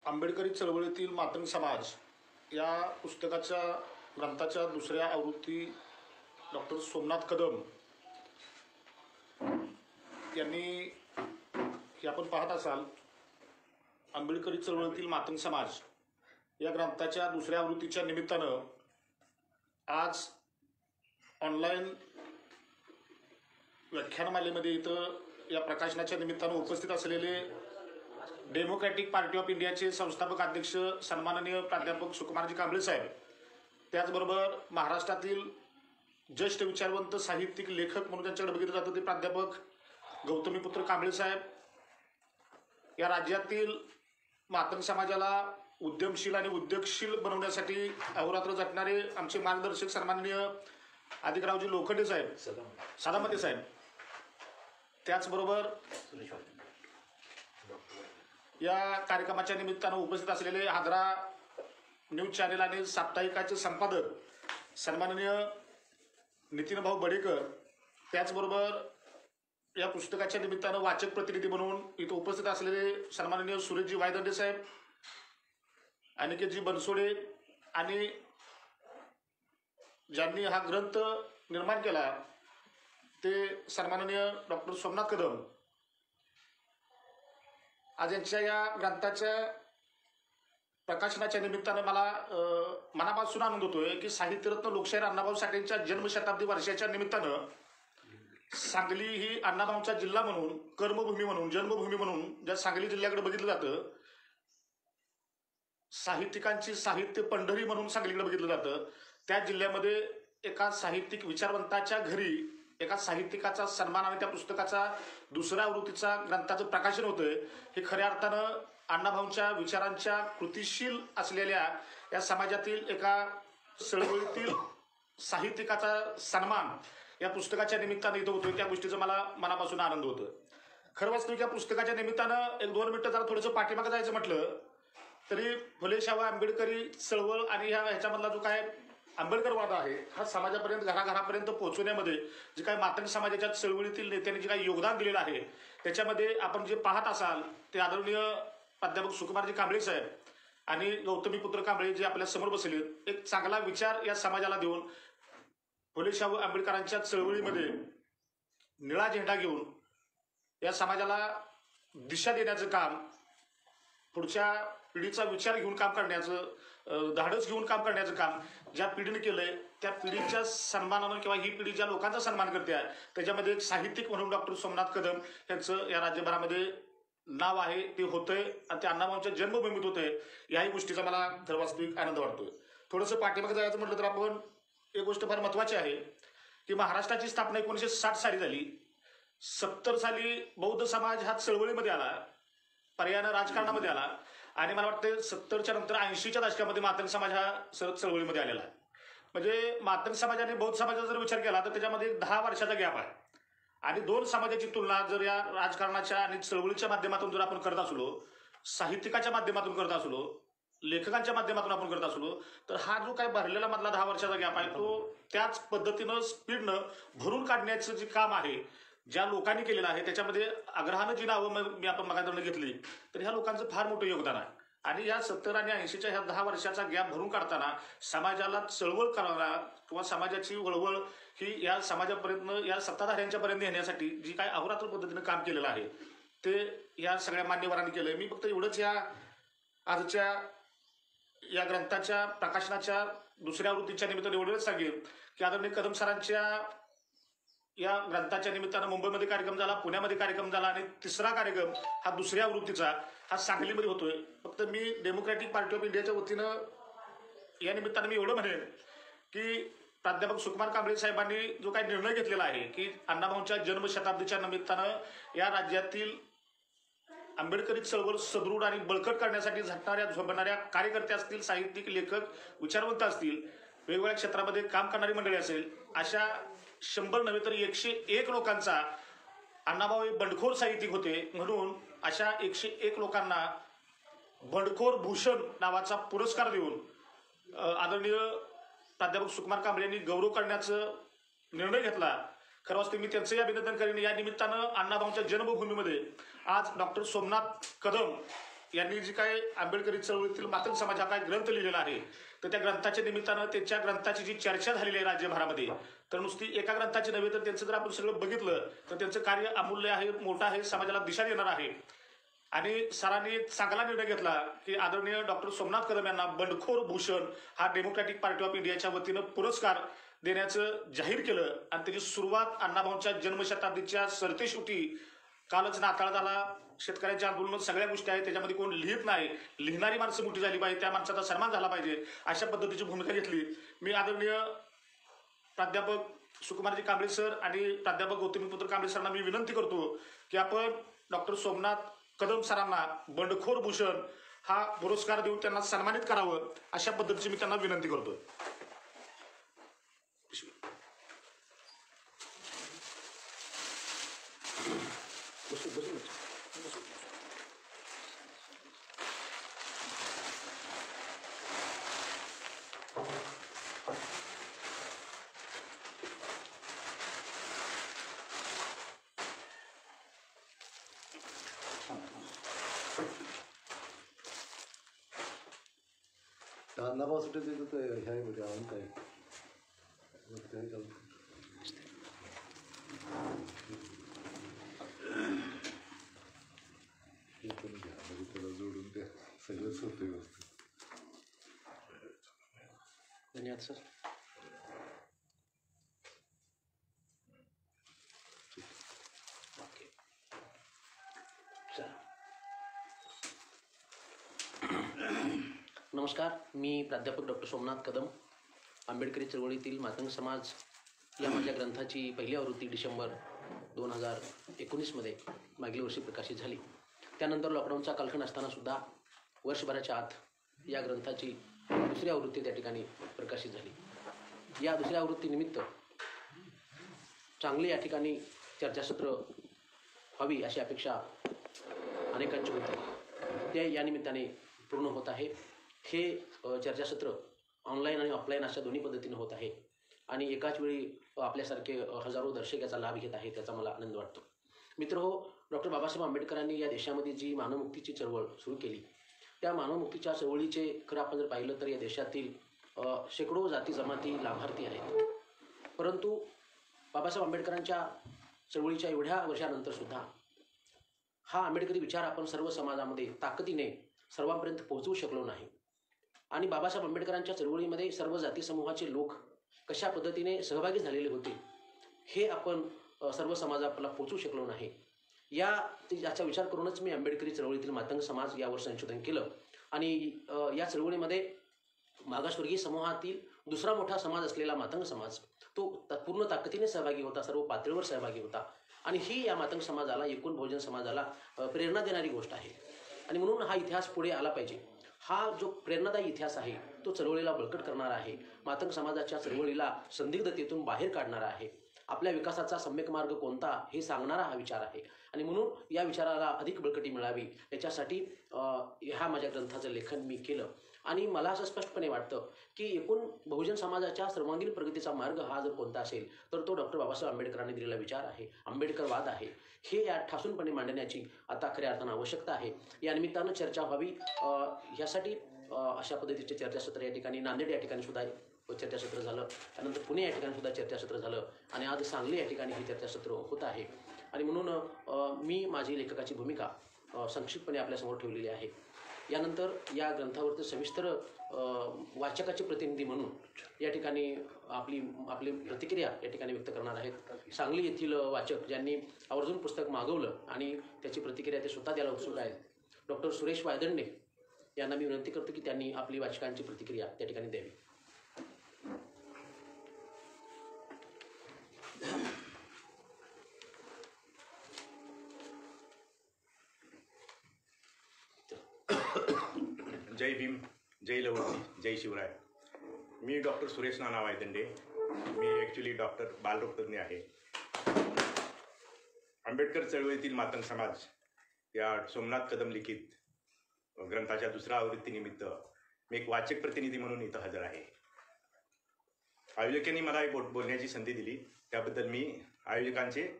आंबेडकरी चळवळीतील मातंग समाज या पुस्तकाच्या ग्रंथाच्या दुसऱ्या आवृत्ती डॉक्टर सोमनाथ कदम यांनी हे आपण पाहत असाल आंबेडकरी चळवळीतील मातंग समाज या ग्रंथाच्या दुसऱ्या आवृत्तीच्या निमित्तानं आज ऑनलाईन व्याख्यानमालेमध्ये इथं या प्रकाशनाच्या निमित्तानं उपस्थित असलेले डेमोक्रॅटिक पार्टी ऑफ इंडियाचे संस्थापक अध्यक्ष सन्माननीय प्राध्यापक सुकुमारजी कांबळे साहेब, त्याचबरोबर महाराष्ट्रातील ज्येष्ठ विचारवंत साहित्यिक लेखक म्हणून त्यांच्याकडे बघितलं जातं ते प्राध्यापक गौतमीपुत्र कांबळे साहेब, या राज्यातील मातंग समाजाला उद्यमशील आणि उद्योगशील बनवण्यासाठी अहोरात्र झटणारे आमचे मार्गदर्शक सन्माननीय अधिकरावजी लोखंडे साहेब, सादामते साहेब, त्याचबरोबर या कार्यक्रमाच्या निमित्तानं उपस्थित असलेले हादरा न्यूज चॅनेल आणि साप्ताहिकाचे संपादक सन्माननीय नितीन भाऊ बडेकर, त्याचबरोबर या पुस्तकाच्या निमित्तानं वाचक प्रतिनिधी म्हणून इथं उपस्थित असलेले सन्माननीय सुरेशजी वायदंडे साहेब, अनिकेतजी बनसोडे आणि ज्यांनी हा ग्रंथ निर्माण केला ते सन्माननीय डॉक्टर सोमनाथ कदम, आज यांच्या या ग्रंथाच्या प्रकाशनाच्या निमित्तानं मला मनापासून आनंद होतोय की साहित्यरत्न लोकशाहीर अण्णाभाऊ साठेंच्या जन्मशताब्दी वर्षाच्या निमित्तानं सांगली ही अण्णाभाऊंचा जिल्हा म्हणून, कर्मभूमी म्हणून, जन्मभूमी म्हणून ज्या सांगली जिल्ह्याकडे बघितलं जातं, साहित्यिकांची साहित्य पंढरी म्हणून सांगलीकडे बघितलं जातं, त्या जिल्ह्यामध्ये एका साहित्यिक विचारवंताच्या घरी एका साहित्यिकाचा सन्मान आणि त्या पुस्तकाचा दुसऱ्या आवृत्तीचा ग्रंथाचं प्रकाशन होतंय हे खऱ्या अर्थानं अण्णाभाऊंच्या विचारांच्या कृतिशील असलेल्या या समाजातील एका चळवळीतील साहित्यिकाचा सन्मान या पुस्तकाच्या निमित्तानं इथं होतोय, त्या गोष्टीचा मला मनापासून आनंद होतो. खरं वास्तविक या पुस्तकाच्या निमित्तानं एक 2 मिनिटं जरा थोडंसं पाठीमागं जायचं म्हटलं तरी फुले शाहू आंबेडकरी चळवळ आणि ह्याच्यामधला जो काय आंबेडकरवाद आहे हा समाजापर्यंत घराघरापर्यंत पोहोचवण्यामध्ये जे काही मातंग समाजाच्या चळवळीतील नेत्यांनी जे काही योगदान दिलेलं आहे त्याच्यामध्ये आपण जे पाहत असाल ते आदरणीय प्राध्यापक सुकुमारजी कांबळे साहेब आणि गौतमीपुत्र कांबळे जे आपल्या समोर बसले, एक चांगला विचार या समाजाला देऊन फुले शाहू आंबेडकरांच्या चळवळीमध्ये निळा झेंडा घेऊन या समाजाला दिशा देण्याचं काम, पुढच्या पिढीचा विचार घेऊन काम करण्याचं, धाडस घेऊन काम करण्याचं काम ज्या पिढीने केलंय त्या पिढीच्या सन्मानानं किंवा ही पिढी ज्या लोकांचा सन्मान करते आहे त्याच्यामध्ये एक साहित्यिक म्हणून डॉक्टर सोमनाथ कदम यांचं या राज्यभरामध्ये नाव आहे, ते होतंय आणि ते अण्णाभाऊंच्या जन्मभूमीत होतंय. याही गोष्टीचा मला खरं वास्तविक आनंद वाटतोय. थोडंसं पाठीमागे जायचं म्हटलं तर आपण एक गोष्ट फार महत्वाची आहे की महाराष्ट्राची स्थापना 1960 साली झाली. 70 साली बौद्ध समाज हा चळवळीमध्ये आला, पर्यायानं राजकारणामध्ये आला आणि मला वाटतं 70च्या नंतर 80च्या दशकामध्ये मातंग समाज हा चळवळीमध्ये आलेला आहे. म्हणजे मातंग समाजाने बौद्ध समाजाचा जर विचार केला तर त्याच्यामध्ये 10 वर्षाचा गॅप आहे आणि 2 समाजाची तुलना जर या राजकारणाच्या आणि चळवळीच्या माध्यमातून जर आपण करत असलो, साहित्यिकाच्या माध्यमातून करत असलो, लेखकांच्या माध्यमातून आपण करत असलो तर हा जो काही भरलेला मधला 10 वर्षाचा गॅप आहे तो त्याच पद्धतीनं स्पीडनं भरून काढण्याचं जे काम आहे ज्या लोकांनी केलेलं आहे त्याच्यामध्ये आग्रहानं जी नावं मी आपण मागायला घेतली तर ह्या लोकांचं फार मोठं योगदान आहे. आणि या 70 आणि 80च्या ह्या 10 वर्षाचा गॅप भरून काढताना समाजाला चळवळ करणारा किंवा समाजाची वळवळ ही या समाजापर्यंत या सत्ताधाऱ्यांच्या पर्यंत येण्यासाठी जी काय अहोरात्र पद्धतीनं काम केलेलं आहे ते या सगळ्या मान्यवरांनी केलंय. मी फक्त एवढंच या आजच्या या ग्रंथाच्या प्रकाशनाच्या दुसऱ्या आवृत्तीच्या निमित्तानं एवढंच सांगेन की आदरणीय कदम सरांच्या या ग्रंथाच्या निमित्तानं मुंबईमध्ये कार्यक्रम झाला, पुण्यामध्ये कार्यक्रम झाला आणि तिसरा कार्यक्रम हा दुसऱ्या आवृत्तीचा हा सांगलीमध्ये होतोय. फक्त मी डेमोक्रॅटिक पार्टी ऑफ इंडियाच्या वतीनं या निमित्तानं मी एवढं म्हणेन की प्राध्यापक सुकुमार कांबळे साहेबांनी जो काही निर्णय घेतलेला आहे की अण्णाभाऊंच्या जन्मशताब्दीच्या निमित्तानं या राज्यातील आंबेडकरी चळवळ सदृढ आणि बळकट करण्यासाठी झटणाऱ्या झोपणाऱ्या कार्यकर्ते असतील, साहित्यिक, लेखक, विचारवंत असतील, वेगवेगळ्या क्षेत्रामध्ये काम करणारी मंडळी असेल, अशा 100 नव्हे तर 101 लोकांचा अण्णाभाऊ हे बंडखोर साहित्यिक होते म्हणून अशा 101 लोकांना बंडखोर भूषण नावाचा पुरस्कार देऊन आदरणीय प्राध्यापक सुकुमार कांबळे यांनी गौरव करण्याचा निर्णय घेतला. खरं वास्तविक मी त्यांचंही अभिनंदन करेन. या निमित्तानं अण्णाभाऊंच्या जन्मभूमीमध्ये आज डॉक्टर सोमनाथ कदम यांनी जी काय आंबेडकरी चळवळीतील मातंग समाज हा काय ग्रंथ लिहिलेला आहे, तर त्या ग्रंथाच्या निमित्तानं त्यांच्या ग्रंथाची जी चर्चा झालेली आहे राज्यभरामध्ये, तर नुसती एका ग्रंथाची नव्हे तर त्यांचं जर आपण सगळं बघितलं तर त्यांचं कार्य अमूल्य आहे, मोठं आहे, समाजाला दिशा देणार आहे. आणि सरांनी चांगला निर्णय घेतला की आदरणीय डॉक्टर सोमनाथ कदम यांना बंडखोर भूषण हा डेमोक्रॅटिक पार्टी ऑफ इंडियाच्या वतीनं पुरस्कार देण्याचं जाहीर केलं. आणि त्याची सुरुवात अण्णाभाऊंच्या जन्मशताब्दीच्या सरतेशेवटी कालच नाताळ झाला. शेतकऱ्यांचे आंदोलन सगळ्या गोष्टी आहेत, त्याच्यामध्ये कोण लिहित नाही, लिहिणारी माणसं मोठी झाली पाहिजे, त्या माणसाचा सन्मान झाला पाहिजे, अशा पद्धतीची भूमिका घेतली. मी आदरणीय प्राध्यापक सुकुमारजी कांबळे सर आणि प्राध्यापक गौतमीपुत्र कांबळे सरांना मी विनंती करतो की आपण डॉक्टर सोमनाथ कदम सरांना बंडखोर भूषण हा पुरस्कार देऊन त्यांना सन्मानित करावं, अशा पद्धतीची मी त्यांना विनंती करतो. अण्णाभाऊसाठी देतो ते ह्या म्हणजे अनंत आहे काही चालू हे पण घ्या म्हणजे त्याला जोडून द्या, सगळं सोपे व्यवस्थित. धन्यवाद सर. नमस्कार, मी प्राध्यापक डॉक्टर सोमनाथ कदम. आंबेडकरी चळवळीतील मातंग समाज या माझ्या ग्रंथाची पहिली आवृत्ती डिसेंबर 2019मध्ये मागील वर्षी प्रकाशित झाली. त्यानंतर लॉकडाऊनचा कालखंड असतानासुद्धा वर्षभराच्या आत या ग्रंथाची दुसरी आवृत्ती त्या ठिकाणी प्रकाशित झाली. या दुसऱ्या आवृत्तीनिमित्त चांगली या ठिकाणी चर्चासत्र व्हावी अशी अपेक्षा अनेकांची होती. ते या निमित्ताने पूर्ण होत आहे. हे चर्चासत्र ऑनलाईन आणि ऑफलाईन अशा दोन्ही पद्धतीने होत आहे आणि एकाच वेळी आपल्यासारखे हजारो दर्शक याचा लाभ घेत आहेत, त्याचा मला आनंद वाटतो. मित्रहो, डॉक्टर बाबासाहेब आंबेडकरांनी या देशामध्ये जी मानवमुक्तीची चळवळ सुरू केली, त्या मानवमुक्तीच्या चळवळीचे खरं आपण जर पाहिलं तर या देशातील शेकडो जाती जमाती लाभार्थी आहेत. परंतु बाबासाहेब आंबेडकरांच्या चळवळीच्या एवढ्या वर्षानंतरसुद्धा हा आंबेडकरी विचार आपण सर्व समाजामध्ये ताकदीने सर्वांपर्यंत पोहोचवू शकलो नाही. आणि बाबासाहेब आंबेडकरांच्या चळवळीमध्ये सर्व जाती समूहाचे लोक कशा पद्धतीने सहभागी झालेले होते हे आपण सर्व समाजाला पोहोचू शकलो नाही. याचा विचार करूनच मी आंबेडकरी चळवळीतील मातंग समाज यावर संशोधन केलं आणि या चळवळीमध्ये मागासवर्गीय समूहातील दुसरा मोठा समाज असलेला मातंग समाज तो पूर्ण ताकदीने सहभागी होता, सर्व पातळीवर सहभागी होता. आणि ही या मातंग समाजाला, एकूण बहुजन समाजाला प्रेरणा देणारी गोष्ट आहे. आणि म्हणून हा इतिहास पुढे आला पाहिजे. हा जो प्रेरणादायी इतिहास आहे तो चळवळीला बळकट करणारा आहे, मातंग समाजाच्या चळवळीला संदिग्धतेतून बाहेर काढणारा आहे, आपल्या विकासाचा सम्यक मार्ग कोणता हे सांगणारा हा विचार आहे. आणि म्हणून या विचाराला अधिक बळकटी मिळावी याच्यासाठी ह्या माझ्या ग्रंथाचं लेखन मी केलं. आणि मला असं स्पष्टपणे वाटतं की एकूण बहुजन समाजाच्या सर्वांगीण प्रगतीचा मार्ग हा जर कोणता असेल तर तो डॉक्टर बाबासाहेब आंबेडकरांनी दिलेला विचार आहे, आंबेडकरवाद आहे. हे या ठासूनपणे मांडण्याची आता खऱ्या अर्थानं आवश्यकता आहे. या निमित्तानं चर्चा व्हावी यासाठी अशा पद्धतीचे चर्चासत्र या ठिकाणी नांदेड या ठिकाणी सुद्धा चर्चासत्र झालं, त्यानंतर पुणे या ठिकाणी सुद्धा चर्चासत्र झालं आणि आज सांगली या ठिकाणी हे चर्चासत्र होत आहे. आणि म्हणून मी माझी लेखकाची भूमिका संक्षिप्तपणे आपल्यासमोर ठेवलेली आहे. यानंतर या ग्रंथावरती सविस्तर वाचकाचे प्रतिनिधी म्हणून या ठिकाणी आपली प्रतिक्रिया या ठिकाणी व्यक्त करणार आहेत. सांगली येथील वाचक ज्यांनी आवर्जून पुस्तक मागवलं आणि त्याची प्रतिक्रिया ते स्वतः द्यायला उत्सुक आहेत, डॉक्टर सुरेश वायदंडे यांना मी विनंती करतो की त्यांनी आपली वाचकांची प्रतिक्रिया त्या ठिकाणी द्यावी. जय भीम, जय लवंगी, जय शिवराय. मी डॉक्टर सुरेश नाना वायदंडे. मी ॲक्च्युली डॉक्टर बालरोगतज्ञ आहे. आंबेडकर चळवळीतील मातंग समाज या सोमनाथ कदम लिखित ग्रंथाच्या दुसऱ्या आवृत्तीनिमित्त मी एक वाचक प्रतिनिधी म्हणून इथं हजर आहे. आयोजकांनी मला एक बोलण्याची संधी दिली, त्याबद्दल मी आयोजकांचे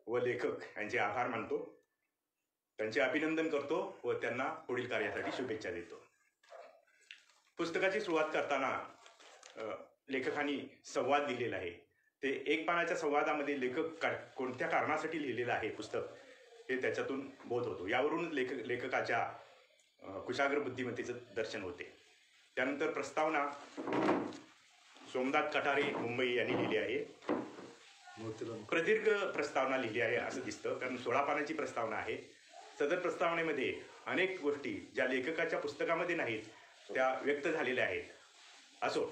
व लेखक यांचे आभार मानतो. त्यांचे अभिनंदन करतो व त्यांना पुढील कार्यासाठी शुभेच्छा देतो. पुस्तकाची सुरुवात करताना लेखकांनी संवाद लिहिलेला आहे. ते एक पानाच्या संवादामध्ये लेखक कोणत्या कारणासाठी लिहिलेलं आहे पुस्तक हे त्याच्यातून बोध होतो. यावरून लेखकाच्या कुशाग्र बुद्धिमत्तेचं दर्शन होते. त्यानंतर प्रस्तावना सोमनाथ कटारे मुंबई यांनी लिहिली आहे. प्रदीर्घ प्रस्तावना लिहिली आहे असं दिसतं, कारण 16 पानाची प्रस्तावना आहे. सदर प्रस्तावनेमध्ये अनेक गोष्टी ज्या लेखकाच्या पुस्तकामध्ये नाहीत त्या व्यक्त झालेल्या आहेत. असो,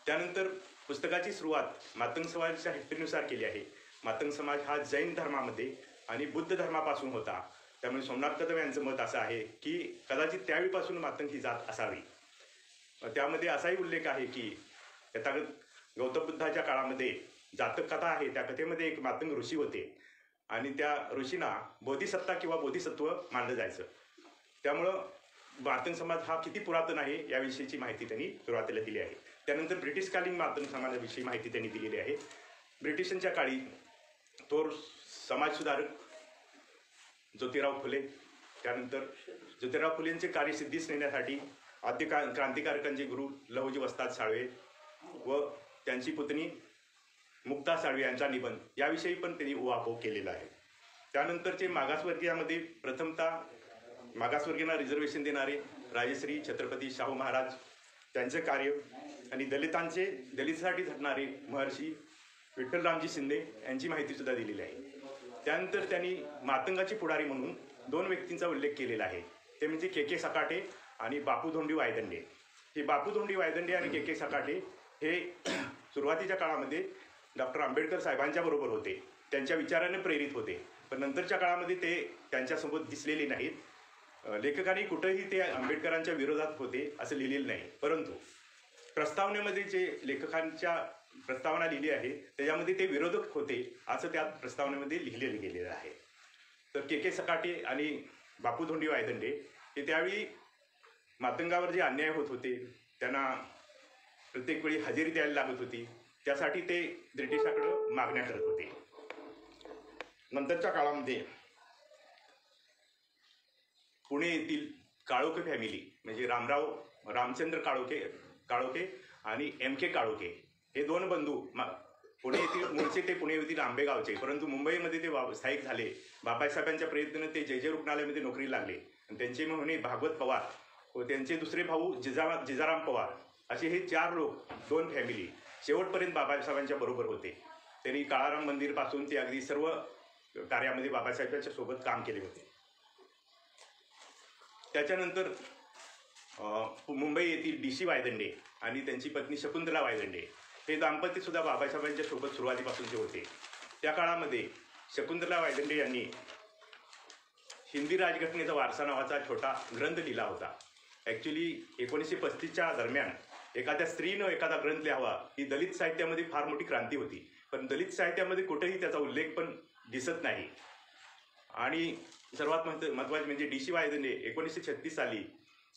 त्यानंतर पुस्तकाची सुरुवात मातंग समाजाच्या हिस्ट्रीनुसार केली आहे. मातंग समाज हा जैन धर्मामध्ये आणि बुद्ध धर्मापासून होता. त्यामुळे सोमनाथ कदम यांचं मत असं आहे की कदाचित त्यावेळीपासून मातंग ही जात असावी. त्यामध्ये असाही उल्लेख आहे की तथागत गौतम बुद्धाच्या काळामध्ये जातक कथा आहे, त्या कथेमध्ये एक मातंग ऋषी होते आणि त्या ऋषींना बोधिसत्ता किंवा बोधिसत्व मानलं जायचं. त्यामुळं मातंग समाज हा किती पुरातन आहे याविषयीची माहिती त्यांनी सुरुवातीला दिली आहे. त्यानंतर ब्रिटिशकालीन मातंग समाजाविषयी माहिती त्यांनी दिलेली आहे. ब्रिटिशांच्या काळी थोर समाजसुधारक ज्योतिराव फुले, त्यानंतर ज्योतिराव फुलेंचे कार्य सिद्धीस नेण्यासाठी आद्य क्रांतिकारकांचे गुरु लहुजी वस्ताद साळवे व त्यांची पुतणी मुक्ता साळवे यांचा निबंध याविषयी पण त्यांनी उहापोह केलेला आहे. त्यानंतरचे मागासवर्गीयामध्ये प्रथमतः मागासवर्गीयांना रिझर्वेशन देणारे राजश्री छत्रपती शाहू महाराज त्यांचे कार्य आणि दलितांसाठी झटणारे महर्षी विठ्ठलरामजी शिंदे यांची माहितीसुद्धा दिलेली आहे. त्यानंतर त्यांनी मातंगाचे पुढारी म्हणून 2 व्यक्तींचा उल्लेख केलेला आहे. ते म्हणजे के सकाटे आणि बापू धोंडी वायदंडे. हे बापू धोंडी वायदंडे आणि के सकाटे हे सुरुवातीच्या काळामध्ये डॉक्टर आंबेडकर साहेबांच्या बरोबर होते, त्यांच्या विचाराने प्रेरित होते. पण नंतरच्या काळामध्ये ते त्यांच्यासोबत दिसलेले नाहीत. लेखकांनी कुठंही ते आंबेडकरांच्या विरोधात होते असं लिहिलेलं नाही, परंतु प्रस्तावनेमध्ये जे लेखकांच्या प्रस्तावना लिहिली आहे त्याच्यामध्ये ते विरोधक होते असं त्या प्रस्तावनेमध्ये लिहिलेलं गेलेलं आहे. तर के सकाटे आणि बापू धोंडी वायदंडे हे त्यावेळी मातंगावर जे अन्याय होत होते त्यांना प्रत्येक वेळी हजेरी द्यायला लागत होती, त्यासाठी ते ब्रिटिशाकडं मागण्या करत होते. नंतरच्या काळामध्ये पुणे येथील काळोखे फॅमिली म्हणजे रामचंद्र काळोखे आणि के काळोखे हे 2 बंधू पुणे येथील मूळचे ते पुणे येथील आंबेगावचे, परंतु मुंबईमध्ये ते स्थायिक झाले. बाबासाहेबांच्या प्रयत्नाने ते जय रुग्णालयामध्ये नोकरी लागले आणि त्यांचे मेहुणे भागवत पवार व त्यांचे दुसरे भाऊ जिजाराम पवार असे हे 4 लोक 2 फॅमिली शेवटपर्यंत बाबासाहेबांच्या बरोबर होते. त्यांनी काळाराम मंदिरपासून ते अगदी सर्व कार्यामध्ये बाबासाहेबांच्या सोबत काम केले होते. त्याच्यानंतर मुंबई येथील DC वायदंडे आणि त्यांची पत्नी शकुंतला वायदंडे हे दाम्पत्य सुद्धा बाबासाहेबांच्या सोबत सुरुवातीपासूनचे होते. त्या काळामध्ये शकुंतला वायदंडे यांनी हिंदी राजघटनेचा वारसा नावाचा छोटा ग्रंथ लिहिला होता. ॲक्च्युली 1935च्या दरम्यान एखाद्या स्त्रीनं एखादा ग्रंथ लिहावा ही दलित साहित्यामध्ये फार मोठी क्रांती होती, पण दलित साहित्यामध्ये कुठेही त्याचा उल्लेख पण दिसत नाही. आणि सर्वात महत्त्वाचे म्हणजे DC वायदंडे 1936 साली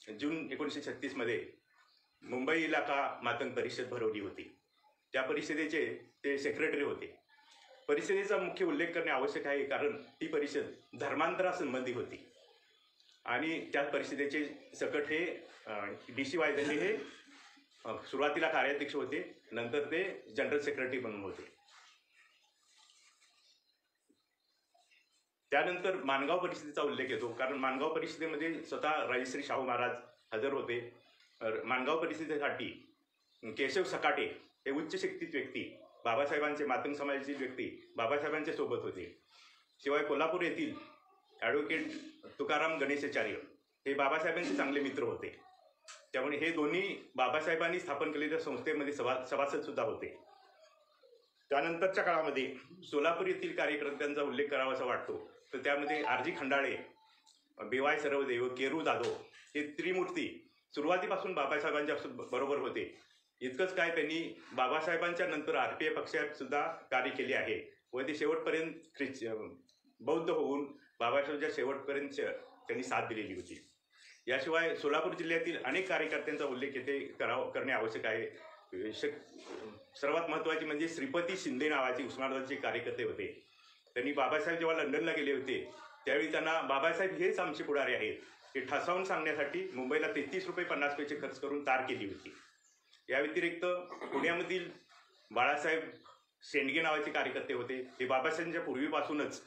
जून 1936 मुंबई इलाका मातंग परिषद भरवली होती. त्या परिषदेचे ते सेक्रेटरी होते. परिषदेचा मुख्य उल्लेख करणे आवश्यक आहे, कारण ती परिषद धर्मांतरासंबंधी होती आणि त्या परिषदेचे सकट हे DC वायदंडे हे सुरुवातीला कार्याध्यक्ष होते, नंतर ते जनरल सेक्रेटरी म्हणून होते. त्यानंतर माणगाव परिषदेचा उल्लेख येतो, कारण माणगाव परिषदेमध्ये स्वतः राजश्री शाहू महाराज हजर होते. माणगाव परिषदेसाठी केशव सकाटे हे उच्च शिक्षित व्यक्ती, बाबासाहेबांचे मातंग समाजातील व्यक्ती बाबासाहेबांच्या सोबत होते. शिवाय कोल्हापूर येथील ॲडव्होकेट तुकाराम गणेशाचार्य हे बाबासाहेबांचे चांगले मित्र होते. त्यामुळे हे दोन्ही बाबासाहेबांनी स्थापन केलेल्या संस्थेमध्ये सभासद सुद्धा होते. त्यानंतरच्या काळामध्ये सोलापूर येथील कार्यकर्त्यांचा उल्लेख करावासा वाटतो, तर त्यामध्ये RG खंडाळे, BY सर्वदेव, केरू जाधव हे त्रिमूर्ती सुरुवातीपासून बाबासाहेबांच्या बरोबर होते. इतकंच काय, त्यांनी बाबासाहेबांच्या नंतर RPI पक्षात सुद्धा कार्य केले आहे व ते शेवटपर्यंत बौद्ध होऊन बाबासाहेबांच्या शेवटपर्यंत त्यांनी साथ दिलेली होती. याशिवाय सोलापूर जिल्ह्यातील अनेक कार्यकर्त्यांचा उल्लेख येथे करणे आवश्यक आहे. सर्वात महत्त्वाचे म्हणजे श्रीपती शिंदे नावाचे उस्मानाबादचे कार्यकर्ते होते. त्यांनी बाबासाहेब जेव्हा लंडनला गेले होते त्यावेळी त्यांना बाबासाहेब हेच आमचे पुढारी आहेत हे ठासावून सांगण्यासाठी मुंबईला 33 रुपये 50 पैसे खर्च करून तार केली होती. या व्यतिरिक्त पुण्यामधील बाळासाहेब शेंडगे नावाचे कार्यकर्ते होते. ते बाबासाहेबांच्या पूर्वीपासूनच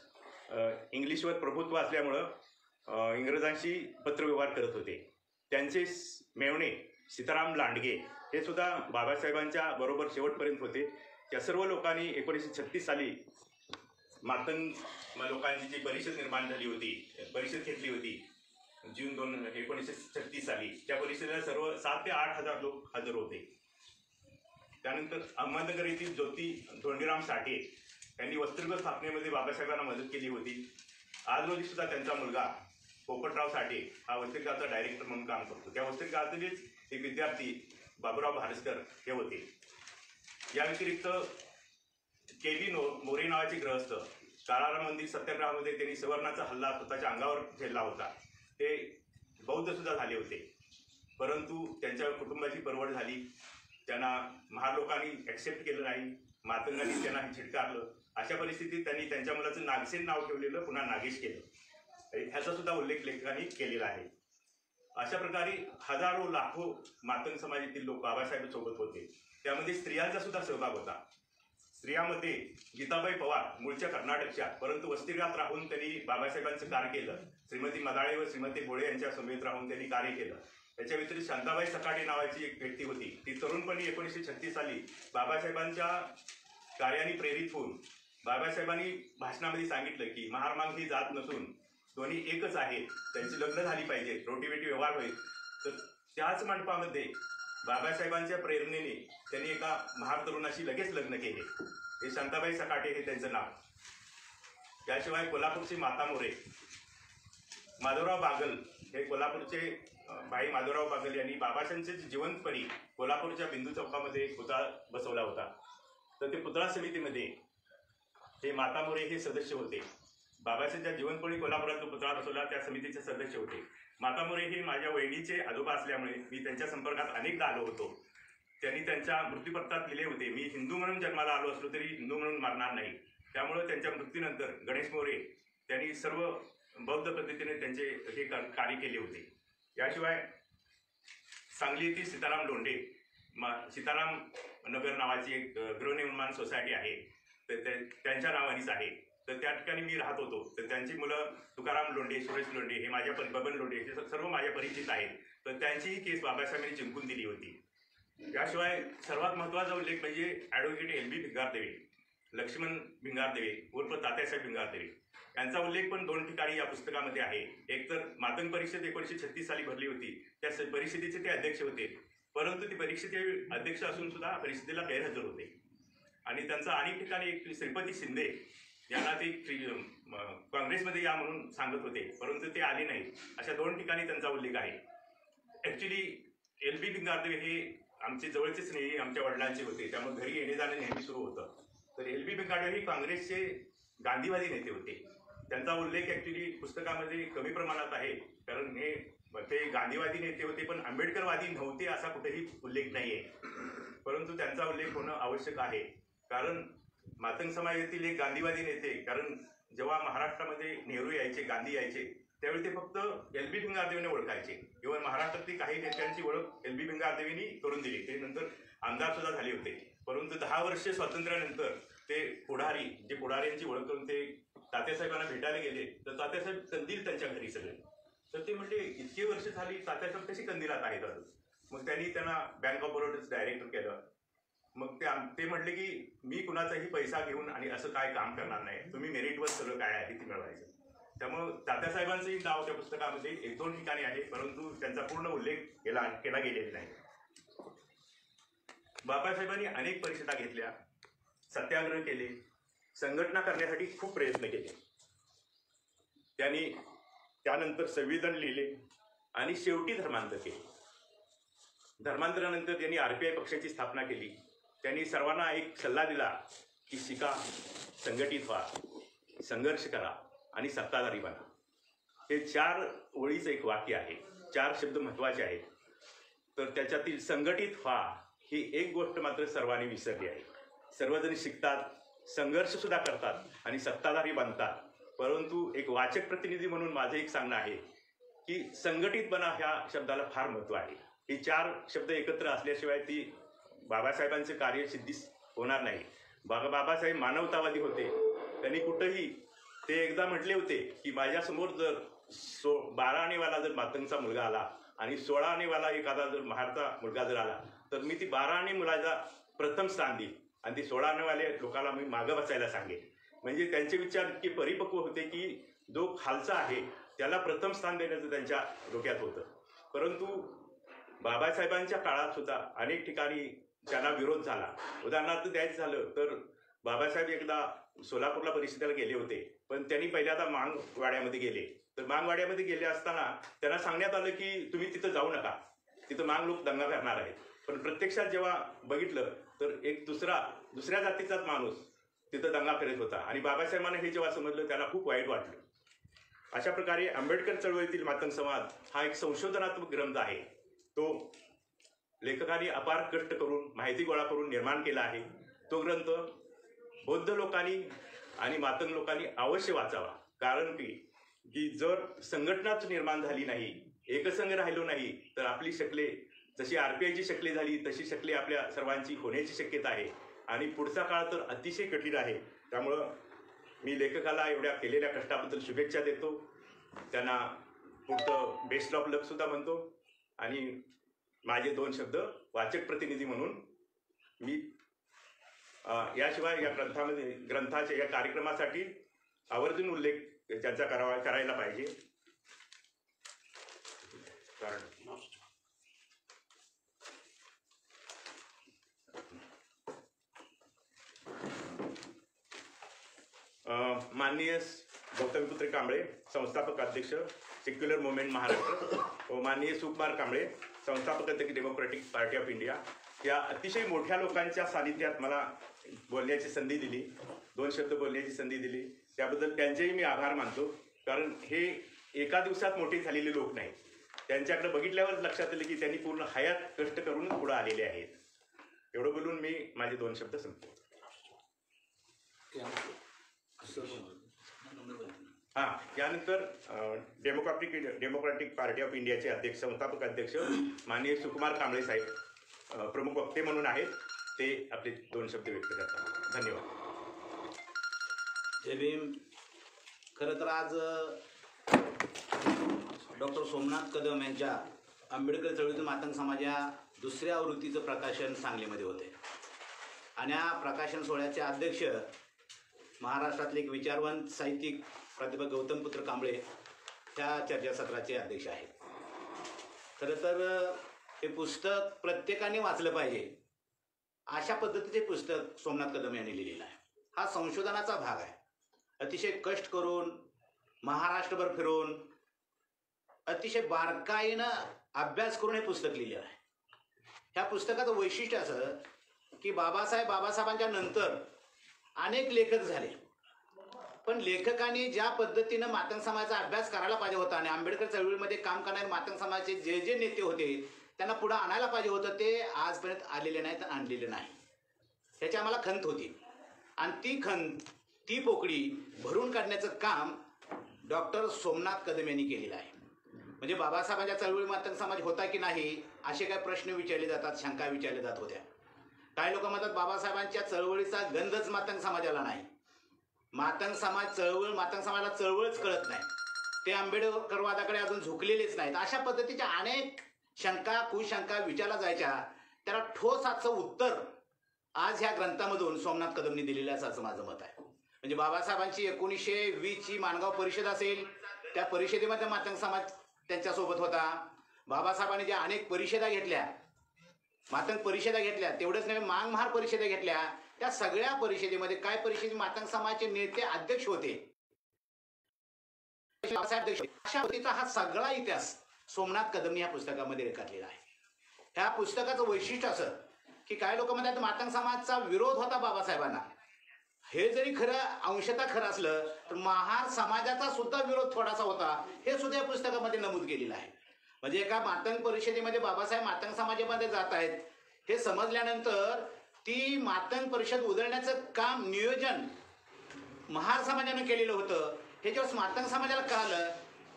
इंग्लिशवर प्रभुत्व असल्यामुळं इंग्रजांशी पत्रव्यवहार करत होते. त्यांचे मेवणे सीताराम लांडगे हे सुद्धा बाबासाहेबांच्या बरोबर शेवटपर्यंत होते. त्या सर्व लोकांनी 1936 साली मातंग लोकांची जी परिषद निर्माण झाली होती, परिषद घेतली होती जून 1936 साली, त्या परिषदेला सर्व 7 ते 8 हजार लोक हजर होते. त्यानंतर अहमदनगर येथील ज्योती धोंडीराम साठे यांनी वस्त्रगृह स्थापनेमध्ये बाबासाहेबांना मदत केली होती. आज रोजी सुद्धा त्यांचा मुलगा पोपटराव साठे हा वस्त्रिकाचा डायरेक्टर म्हणून काम करतो. त्या वस्त्रिकातीलच एक विद्यार्थी बाबूराव भारसकर हे होते. या व्यतिरिक्त के.बी. मोरे नावाचे गृहस्थ कारारामंदिर सत्याग्रहामध्ये त्यांनी सवर्णाचा हल्ला स्वतःच्या अंगावर झेलला होता. ते बौद्ध सुद्धा झाले होते, परंतु त्यांच्या कुटुंबाची परवड झाली. त्यांना महार लोकांनी ॲक्सेप्ट केलं नाही, मातंगांनी त्यांना झिडकारलं. अशा परिस्थितीत त्यांनी त्यांच्या मुलाचं नागसेन नाव ठेवलेलं पुन्हा नागेश केलं. ह्याचा सुद्धा उल्लेख लेखकांनी केलेला आहे. अशा प्रकारे हजारो लाखो मातंग समाजातील लोक बाबासाहेब सोबत होते. त्यामध्ये स्त्रियांचा सुद्धा सहभाग होता. स्त्रियांमध्ये गीताबाई पवार मूळच्या कर्नाटकच्या, परंतु वस्तिगृहात राहून त्यांनी बाबासाहेबांचं कार्य केलं. श्रीमती मदाळे व श्रीमती भोळे यांच्या समेत राहून त्यांनी कार्य केलं. त्याच्या व्यतिरिक्त शांताबाई सकाटे नावाची एक व्यक्ती होती. ती तरुणपणी 1936 साली बाबासाहेबांच्या कार्याने प्रेरित होऊन बाबासाहेबांनी भाषणामध्ये सांगितलं की महारमाग ही जात नसून दोन्ही एकच आहेत, त्यांची लग्न झाली पाहिजे, रोटीबेटी व्यवहार होईल. तर त्याच मंडपामध्ये बाबासाहेबांच्या प्रेरणेने त्यांनी एका महार तरुणाशी लगेच लग्न केले. हे शांताबाई सकाटे हे त्यांचं नाव. त्याशिवाय कोल्हापूरची माता मोरे, माधवराव बागल हे कोल्हापूरचे भाई माधवराव बागल यांनी बाबासाहेबांचे जिवंतपणी कोल्हापूरच्या बिंदू चौकामध्ये एक पुतळा बसवला होता. तर ते पुतळा समितीमध्ये हे माता मोरे हे सदस्य होते. बाबासाहेबांच्या जीवनपणी कोल्हापुरात जो पुतळा बसवला त्या समितीचे सदस्य होते. माता मोरे हे माझ्या वहिनीचे आजोबा असल्यामुळे मी त्यांच्या संपर्कात अनेकदा आलो होतो. त्यांनी त्यांच्या मृत्यूपत्रात लिहिले होते, मी हिंदू म्हणून जन्माला आलो असलो तरी हिंदू म्हणून मरणार नाही. त्यामुळे त्यांच्या मृत्यूनंतर गणेश मोरे त्यांनी सर्व बौद्ध पद्धतीने त्यांचे हे कार्य केले होते. याशिवाय सांगली येथील सीताराम लोंढे सीताराम नगर नावाची एक गृहनिर्माण सोसायटी आहे, तर त्यांच्या नावानेच आहे. तर त्या ठिकाणी मी राहत होतो. तर त्यांची मुलं तुकाराम लोंढे, सुरेश लोंढे हे माझ्या बबन लोंढे हे सर्व माझ्या परिचित आहेत. तर त्यांचीही केस बाबासाहेबांनी जिंकून दिली होती. याशिवाय सर्वात महत्त्वाचा उल्लेख म्हणजे ॲडव्होकेट एल.बी. भिंगारदेवे, लक्ष्मण भिंगारदेवे उर्फ तात्यासाहेब भिंगारदेवे यांचा उल्लेख पण 2 ठिकाणी या पुस्तकामध्ये आहे. एक तर मातंग परिषद 1936 साली भरली होती, त्या परिषदेचे ते अध्यक्ष होते, परंतु ते परिषदेचे अध्यक्ष असून सुद्धा परिषदेला गैरहजर होते. आणि त्यांचा अनेक ठिकाणी एक श्रीपती शिंदे यांना ते काँग्रेसमध्ये या म्हणून सांगत होते, परंतु ते आले नाही. अशा 2 ठिकाणी त्यांचा उल्लेख आहे. Actually L.B.. भिंगारदेवे हे आमचे जवळचे स्नेही आमच्या वडिलांचे होते, त्यामुळे घरी येणे जाणे नेहमी सुरू होतं. तर एल.बी. भिंगारदेवे हे काँग्रेसचे गांधीवादी नेते होते. त्यांचा उल्लेख ॲक्च्युली पुस्तकामध्ये कमी प्रमाणात आहे, कारण ते गांधीवादी नेते होते पण आंबेडकरवादी नव्हते असा कुठेही उल्लेख नाही आहे. परंतु त्यांचा उल्लेख होणं आवश्यक आहे, कारण मातंग समाजातील एक गांधीवादी नेते, कारण जेव्हा महाराष्ट्रामध्ये नेहरू यायचे, गांधी यायचे, त्यावेळी ते फक्त एल.बी. भिंगारदेवेने ओळखायचे. इव्हन महाराष्ट्रातील काही नेत्यांची ओळख एल.बी. भिंगारदेवेंनी करून दिली. ते नंतर आमदार सुद्धा झाले होते. परंतु 10 वर्षे स्वातंत्र्यानंतर ते पुढाऱ्यांची ओळख करून ते तात्यासाहेबांना भेटायला गेले. तर तात्यासाहेब कंदील त्यांच्या घरी सगळे. तर ते म्हणजे इतकी वर्ष झाली तात्यासाहेब कशी कंदिलात आहेत अजून. मग त्यांनी त्यांना बँक ऑफ बरोडाचं डायरेक्टर केलं. मग ते म्हटले की मी कुणाचाही पैसा घेऊन आणि असं काय काम करणार नाही, तुम्ही मेरिटवर सगळं काय आहे ते मिळवायचं. त्यामुळं तात्यासाहेबांचंही नाव त्या पुस्तकामध्ये 1-2 ठिकाणी आहे, परंतु त्यांचा पूर्ण उल्लेख केला गेलेला नाही. बाबासाहेबांनी अनेक परिषदा घेतल्या, सत्याग्रह केले, संघटना करण्यासाठी खूप प्रयत्न केले. त्यांनी त्यानंतर संविधान लिहिले आणि शेवटी धर्मांतर केले. धर्मांतरानंतर त्यांनी RPI पक्षाची स्थापना केली. त्यांनी सर्वांना एक सल्ला दिला की शिका, संघटित व्हा, संघर्ष करा आणि सत्ताधारी बना. हे 4 ओळीचं एक वाक्य आहे. 4 शब्द महत्त्वाचे आहेत. तर त्याच्यातील संघटित व्हा ही एक गोष्ट मात्र सर्वांनी विसरली आहे. सर्वजण शिकतात, संघर्ष सुद्धा करतात आणि सत्ताधारी बनतात, परंतु एक वाचक प्रतिनिधी म्हणून माझं एक सांगणं आहे की संघटितपणा ह्या शब्दाला फार महत्त्व आहे. ही 4 शब्द एकत्र असल्याशिवाय ती बाबासाहेबांचे कार्य सिद्धीस होणार नाही. बाबासाहेब मानवतावादी होते. त्यांनी कुठंही ते एकदा म्हटले होते की माझ्यासमोर जर 12 आनेवाला जर मातंगचा मुलगा आला आणि 16 आनेवाला एखादा जर महारचा मुलगा जर आला तर मी ती 12 आणे मुलाला प्रथम स्थान देईन आणि ती 16 आनेवाले लोकांना मी मागं बसायला सांगेन. म्हणजे त्यांचे विचार इतके परिपक्व होते की जो खालचा आहे त्याला प्रथम स्थान देण्याचं त्यांच्या डोक्यात होतं. परंतु बाबासाहेबांच्या काळात सुद्धा अनेक ठिकाणी त्यांना विरोध झाला. उदाहरणार्थ द्यायचं झालं तर बाबासाहेब एकदा सोलापूरला परिषदेला गेले होते, पण त्यांनी पहिल्यांदा मांगवाड्यामध्ये गेले. तर मांगवाड्यामध्ये गेले असताना त्यांना सांगण्यात आलं की तुम्ही तिथं जाऊ नका, तिथं मांग लोक दंगा करणार आहेत. पण प्रत्यक्षात जेव्हा बघितलं तर एक दुसऱ्या जातीचाच माणूस तिथं दंगा करत होता आणि बाबासाहेबांना हे जेव्हा समजलं त्यांना खूप वाईट वाटलं. अशा प्रकारे आंबेडकर चळवळीतील मातंग समाज हा एक संशोधनात्मक ग्रंथ आहे. तो लेखकांनी अपार कष्ट करून माहिती गोळा करून निर्माण केला आहे. तो ग्रंथ बौद्ध लोकांनी आणि मातंग लोकांनी अवश्य वाचावा. कारण की जर संघटनाच निर्माण झाली नाही, एकसंघ राहिलो नाही तर आपली शकले जशी RPIची शकले झाली तशी शकले आपल्या सर्वांची होण्याची शक्यता आहे आणि पुढचा काळ तर अतिशय कठीण आहे. त्यामुळं मी लेखकाला एवढ्या केलेल्या कष्टाबद्दल शुभेच्छा देतो. त्यांना पुढचं बेस्ट ऑफ लक सुद्धा म्हणतो आणि माझे 2 शब्द वाचक प्रतिनिधी म्हणून मी याशिवाय या ग्रंथाच्या या कार्यक्रमासाठी आवर्जून उल्लेख त्यांचा करायला पाहिजे. कारण माननीय गौतमीपुत्र कांबळे संस्थापक अध्यक्ष सेक्युलर मुवमेंट महाराष्ट्र व माननीय सुकुमार कांबळे संस्थापक अध्यक्ष डेमोक्रॅटिक पार्टी ऑफ इंडिया या अतिशय मोठ्या लोकांच्या सानिध्यात मला बोलण्याची संधी दिली, 2 शब्द बोलण्याची संधी दिली, त्याबद्दल त्यांचेही मी आभार मानतो. कारण हे एका दिवसात मोठे झालेले लोक नाहीत. त्यांच्याकडे बघितल्यावर लक्षात आलं की त्यांनी पूर्ण हयात कष्ट करून पुढे आलेले आहेत. एवढं बोलून मी माझे 2 शब्द संपतो. यानंतर डेमोक्रॅटिक पार्टी ऑफ इंडियाचे अध्यक्ष संस्थापक अध्यक्ष माननीय सुकुमार कांबळे साहेब प्रमुख वक्ते म्हणून आहेत. ते आपले 2 शब्द व्यक्त करतात. धन्यवाद. जय भीम. खरं तर आज डॉक्टर सोमनाथ कदम यांच्या आंबेडकर चळवळीतील मातंग समाज या 2ऱ्या आवृत्तीचं प्रकाशन सांगलीमध्ये होते आणि या प्रकाशन सोहळ्याचे अध्यक्ष महाराष्ट्रातले एक विचारवंत साहित्यिक प्राध्यापक गौतमपुत्र कांबळे त्या चर्चासत्राचे अध्यक्ष आहेत. खरं तर हे पुस्तक प्रत्येकाने वाचलं पाहिजे अशा पद्धतीचे पुस्तक सोमनाथ कदम यांनी लिहिलेलं आहे. हा संशोधनाचा भाग आहे. अतिशय कष्ट करून महाराष्ट्रभर फिरून अतिशय बारकाईनं अभ्यास करून हे पुस्तक लिहिलेलं आहे. ह्या पुस्तकाचं वैशिष्ट्य असं की बाबासाहेबांच्या नंतर अनेक लेखक झाले, पण लेखकांनी ज्या पद्धतीनं मातंग समाजाचा अभ्यास करायला पाहिजे होता आणि आंबेडकर चळवळीमध्ये काम करणारे मातंग समाजाचे जे नेते होते त्यांना पुढे आणायला पाहिजे होतं ते आजपर्यंत आलेले नाहीत, आणलेले नाही. ह्याची आम्हाला खंत होती आणि ती खंत, ती पोकळी भरून काढण्याचं काम डॉक्टर सोमनाथ कदम यांनी केलेलं आहे. म्हणजे बाबासाहेबांच्या चळवळी मातंग समाज होता की नाही असे काही प्रश्न विचारले जातात, शंका विचारल्या जात होत्या. काही लोक म्हणतात बाबासाहेबांच्या चळवळीचा गंधच मातंग समाजाला नाही. मातंग समाजाला चळवळच कळत नाही, ते आंबेडकरवादाकडे अजून झुकलेलेच नाहीत. अशा पद्धतीच्या अनेक शंका कुशंका विचारल्या जायच्या. त्याला ठोस असं उत्तर आज ह्या ग्रंथामधून सोमनाथ कदमनी दिलेलं असं माझं मत आहे. म्हणजे बाबासाहेबांची 1920ची माणगाव परिषद असेल, त्या परिषदेमध्ये मातंग समाज त्यांच्यासोबत होता. बाबासाहेबांनी ज्या अनेक परिषदा घेतल्या, मातंग परिषदा घेतल्या, तेवढंच नाही मांग महार परिषदा घेतल्या, त्या सगळ्या परिषदेमध्ये काय परिषदेत मातंग समाजाचे नेते अध्यक्ष होते, अशा पद्धतीचा हा सगळा इतिहास सोमनाथ कदमनी या पुस्तकामध्ये रेखाटलेला आहे. ह्या पुस्तकाचं वैशिष्ट्य असं की काही लोक म्हणतात मातंग समाजाचा विरोध होता बाबासाहेबांना. हे जरी खरं अंशतः खरं असलं तर महार समाजाचा सुद्धा विरोध थोडासा होता, हे सुद्धा या पुस्तकामध्ये नमूद केलेलं आहे. म्हणजे एका मातंग परिषदेमध्ये बाबासाहेब मातंग समाजामध्ये जात आहेत हे समजल्यानंतर ती मातंग परिषद उधळण्याचं काम नियोजन महार समाजानं केलेलं होतं हे ज्यावेळेस मातंग समाजाला कळालं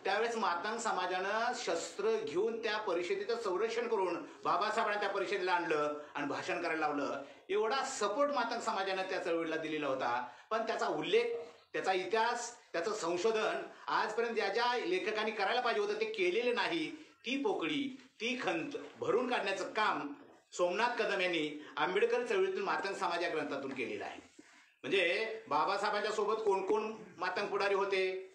त्यावेळेस मातंग समाजानं शस्त्र घेऊन त्या परिषदेचं संरक्षण करून बाबासाहेबांना त्या परिषदेला आणलं आणि भाषण करायला लावलं. एवढा सपोर्ट मातंग समाजानं त्या चळवळीला दिलेला होता. पण त्याचा उल्लेख, त्याचा इतिहास, त्याचं संशोधन आजपर्यंत ज्या ज्या लेखकांनी करायला पाहिजे होतं ते केलेले नाही. ती पोकळी, ती खंत भरून काढण्याचं काम सोमनाथ कदम यांनी आंबेडकर चळवळीतील मातंग समाज या ग्रंथातून केलेलं आहे. म्हणजे बाबासाहेबांच्या सोबत कोण कोण मातंग पुढारी होते,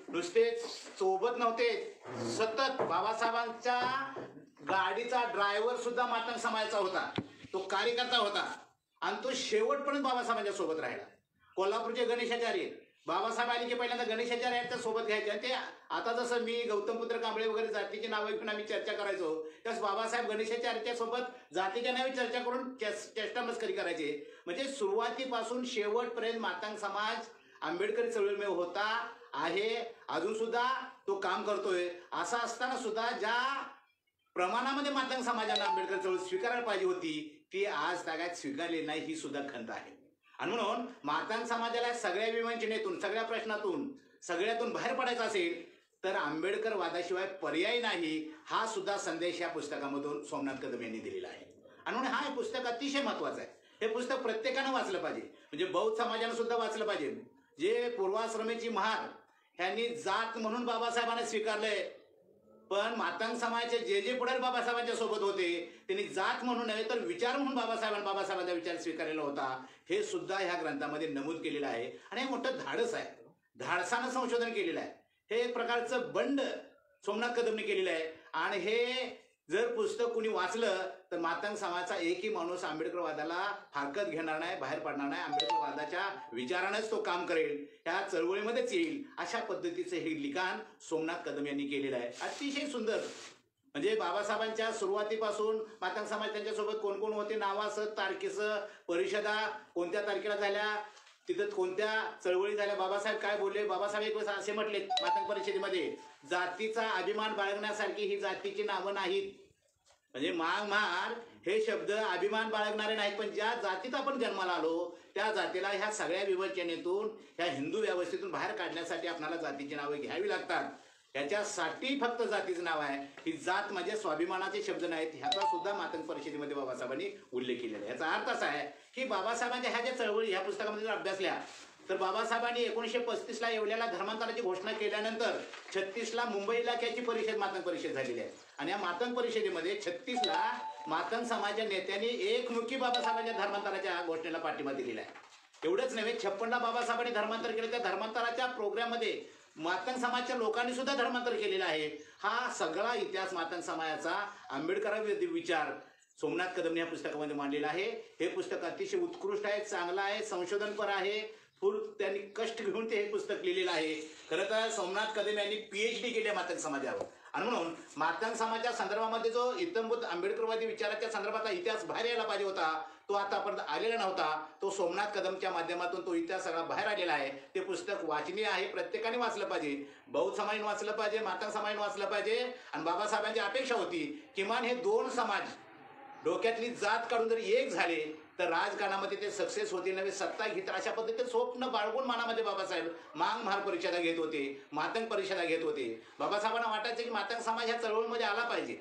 नुसते सोबत नव्हते, सतत बाबासाहेबांच्या गाडीचा ड्रायव्हर सुद्धा मातंग समाजाचा होता, तो कार्यकर्ता होता आणि तो शेवटपर्यंत बाबासाहेबांच्या सोबत राहिला. कोल्हापूरचे गणेशाचार्य बाबासाहेब आले की पहिल्यांदा गणेशाचार्य यांच्या सोबत घ्यायचे आणि ते आता जसं मी गौतमपुत्र कांबळे वगैरे जातीची नावं ऐकून आम्ही चर्चा करायचो त्यास बाबासाहेब गणेशाचार्याच्या सोबत जातीच्या नावे चर्चा करून चेष्टा मस्करी करायचे. म्हणजे सुरुवातीपासून शेवटपर्यंत मातंग समाज आंबेडकरी चळवळीमध्ये होता आहे, अजून सुद्धा तो काम करतोय. असं असताना सुद्धा ज्या प्रमाणामध्ये मातंग समाजाने आंबेडकर चळवळ स्वीकारायला पाहिजे होती ती आज तागायत स्वीकारली नाही, ही सुद्धा खंत आहे. आणि म्हणून मातंग समाजाला सगळ्या विवंचनेतून, सगळ्या प्रश्नातून, सगळ्यातून बाहेर पडायचं असेल तर आंबेडकर वादाशिवाय पर्याय नाही, हा सुद्धा संदेश या पुस्तकामधून सोमनाथ कदम यांनी दिलेला आहे. आणि म्हणून हा पुस्तक अतिशय महत्वाचं आहे. हे पुस्तक प्रत्येकानं वाचलं पाहिजे, म्हणजे बौद्ध समाजानं सुद्धा वाचलं पाहिजे. जे पूर्वाश्रमेची महार ह्यांनी जात म्हणून बाबासाहेबांना स्वीकारलंय, पण मातंग समाजाचे जे जे पुढारी बाबासाहेबांच्या सोबत होते त्यांनी जात म्हणून नव्हे तर विचार म्हणून बाबासाहेबांचा विचार स्वीकारलेला होता, हे सुद्धा ह्या ग्रंथामध्ये नमूद केलेलं आहे. आणि हे मोठं धाडस आहे, धाडसानं संशोधन केलेलं आहे. हे एक प्रकारचं बंड सोमनाथ कदमने केलेलं आहे. आणि हे जर पुस्तक कुणी वाचलं तर मातंग समाजाचा एकही माणूस आंबेडकरवादाला फारकत घेणार नाही, बाहेर पडणार नाही, आंबेडकरवादाच्या विचारानंच तो काम करेल, ह्या चळवळीमध्येच येईल, अशा पद्धतीचं हे लिखाण सोमनाथ कदम यांनी केलेलं आहे. अतिशय सुंदर. म्हणजे बाबासाहेबांच्या सुरुवातीपासून मातंग समाज त्यांच्यासोबत कोण कोण होते, नावासह, तारखेसह, परिषदा कोणत्या तारखेला झाल्या, तिथं कोणत्या चळवळी झाल्या, बाबासाहेब काय बोलले. बाबासाहेब एक वेळेस असे म्हटले मातंग परिषदेमध्ये, जातीचा अभिमान बाळगण्यासारखी ही जातीची नावं नाहीत. म्हणजे माग मार हे शब्द अभिमान बाळगणारे नाहीत, पण ज्या जातीत आपण जन्माला आलो त्या जातीला ह्या सगळ्या विवंचनेतून, ह्या हिंदू व्यवस्थेतून बाहेर काढण्यासाठी आपल्याला जातीची नावं घ्यावी लागतात. याच्यासाठी फक्त जातीचं नाव आहे. ही जात म्हणजे स्वाभिमानाचे शब्द नाहीत, ह्याचा सुद्धा मातंग परिषदेमध्ये बाबासाहेबांनी उल्लेख केलेला आहे. याचा अर्थ असा आहे की बाबासाहेबांच्या ह्या ज्या चळवळी ह्या पुस्तकामध्ये जर अभ्यासल्या तर बाबासाहेबांनी 1935ला येवल्याला धर्मांतराची घोषणा केल्यानंतर 36ला मुंबई इलाख्याची परिषद मातंग परिषद झालेली आहे. आणि या मातंग परिषदेमध्ये 36ला मातंग समाजाच्या नेत्यांनी एकमुखी बाबासाहेबांच्या धर्मांतराच्या घोषणेला पाठिंबा दिलेला आहे. एवढंच नव्हे, 56ला बाबासाहेबांनी धर्मांतर केलं, त्या धर्मांतराच्या प्रोग्राममध्ये मातंग समाजाच्या लोकांनी सुद्धा धर्मांतर केलेलं आहे. हा सगळा इतिहास मातंग समाजाचा आंबेडकरांविरोधी विचार सोमनाथ कदम या पुस्तकामध्ये मांडलेला आहे. हे पुस्तक अतिशय उत्कृष्ट आहे, चांगलं आहे, संशोधनपर आहे, फुल त्यांनी कष्ट घेऊन ते हे पुस्तक लिहिलेलं आहे. खरं तर सोमनाथ कदम यांनी PhD केली आहे मातंग समाजावर. आणि म्हणून मातंग समाजाच्या संदर्भामध्ये जो इत्थंभूत आंबेडकरवादी विचाराच्या संदर्भातला इतिहास बाहेर यायला पाहिजे होता तो आतापर्यंत आलेला नव्हता. तो सोमनाथ कदमच्या माध्यमातून तो इतिहास सगळा बाहेर आलेला आहे. ते पुस्तक वाचनीय आहे, प्रत्येकाने वाचलं पाहिजे. बौद्ध समाजाने वाचलं पाहिजे, मातंग समाजाने वाचलं पाहिजे. आणि बाबासाहेबांची अपेक्षा होती किमान हे दोन समाज डोक्यातली जात काढून जर एक झाले तर राजकारणामध्ये ते सक्सेस होतील, नव्हे सत्ता घेतील, अशा पद्धतीने स्वप्न बाळगून मनामध्ये बाबासाहेब मांग महार परिषदा घेत होते, मातंग परिषदा घेत होते. बाबासाहेबांना वाटायचं की मातंग समाज ह्या चळवळीमध्ये आला पाहिजे,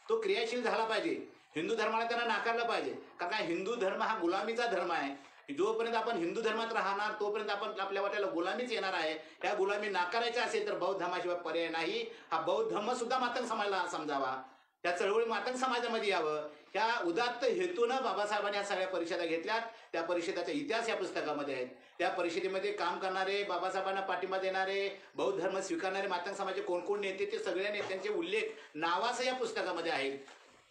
तो क्रियाशील झाला पाहिजे, हिंदू धर्माला त्यांना नाकारलं पाहिजे. कारण काय, हिंदू धर्म हा गुलामीचा धर्म आहे. जोपर्यंत आपण हिंदू धर्मात राहणार तोपर्यंत आपण आपल्या वाट्याला गुलामीच येणार आहे. त्या गुलामी नाकारायची असेल तर बौद्ध धर्माशिवाय पर्याय नाही. हा बौद्ध धर्म सुद्धा मातंग समाजाला समजावा, त्या चळवळी मातंग समाजामध्ये यावं, ह्या उदात्त हेतूनं बाबासाहेबांनी ह्या सगळ्या परिषदा घेतल्यात. त्या परिषदाचा इतिहास या पुस्तकामध्ये आहेत. त्या परिषदेमध्ये काम करणारे, बाबासाहेबांना पाठिंबा देणारे, बौद्ध धर्म स्वीकारणारे मातंग समाजाचे कोण कोण नेते, ते सगळ्या नेत्यांचे उल्लेख नावासह या पुस्तकामध्ये आहेत.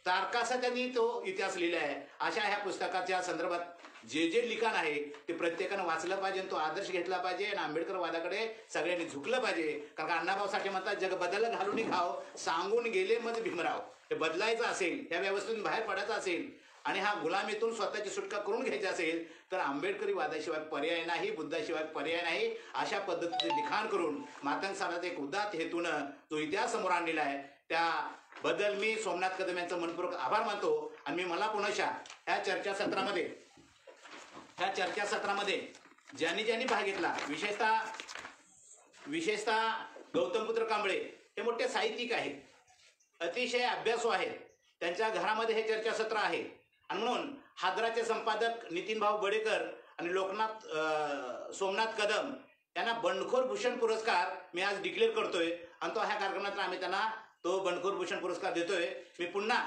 तारकासा त्यांनी तो इतिहास लिहिला आहे. अशा ह्या पुस्तकाच्या संदर्भात जे जे लिखाण आहे ते प्रत्येकानं वाचलं पाहिजे, तो आदर्श घेतला पाहिजे आणि आंबेडकरवादाकडे सगळ्यांनी झुकलं पाहिजे. कारण अण्णाभाऊ साठे म्हणतात, जग बदल घालून खाव, सांगून गेले मग भीमराव. हे बदलायचं असेल, या व्यवस्थेतून बाहेर पडायचं असेल आणि हा गुलामीतून स्वतःची सुटका करून घ्यायची असेल तर आंबेडकरी वादाशिवाय पर्याय नाही, बुद्धाशिवाय पर्याय नाही. अशा पद्धतीचे लिखाण करून मातंग समाजाचा एक उदात्त हेतूनं जो इतिहास समोर आणलेला आहे त्याबद्दल मी सोमनाथ कदम यांचा मनपूर्वक आभार मानतो. आणि मी मला पुनशा ह्या चर्चासत्रामध्ये ज्यांनी भाग घेतला, विशेषतः विशेषतः गौतमपुत्र कांबळे हे मोठे साहित्यिक आहेत, अतिशय अभ्यासू आहेत. त्यांच्या घरामध्ये हे चर्चासत्र आहे आणि म्हणून हादराचे संपादक नितीन भाऊ बडेकर आणि लोकनाथ सोमनाथ कदम यांना बंडखोर भूषण पुरस्कार मी आज डिक्लेअर करतोय आणि तो ह्या कार्यक्रमात आम्ही त्यांना तो बंडखोर भूषण पुरस्कार देतोय. मी पुन्हा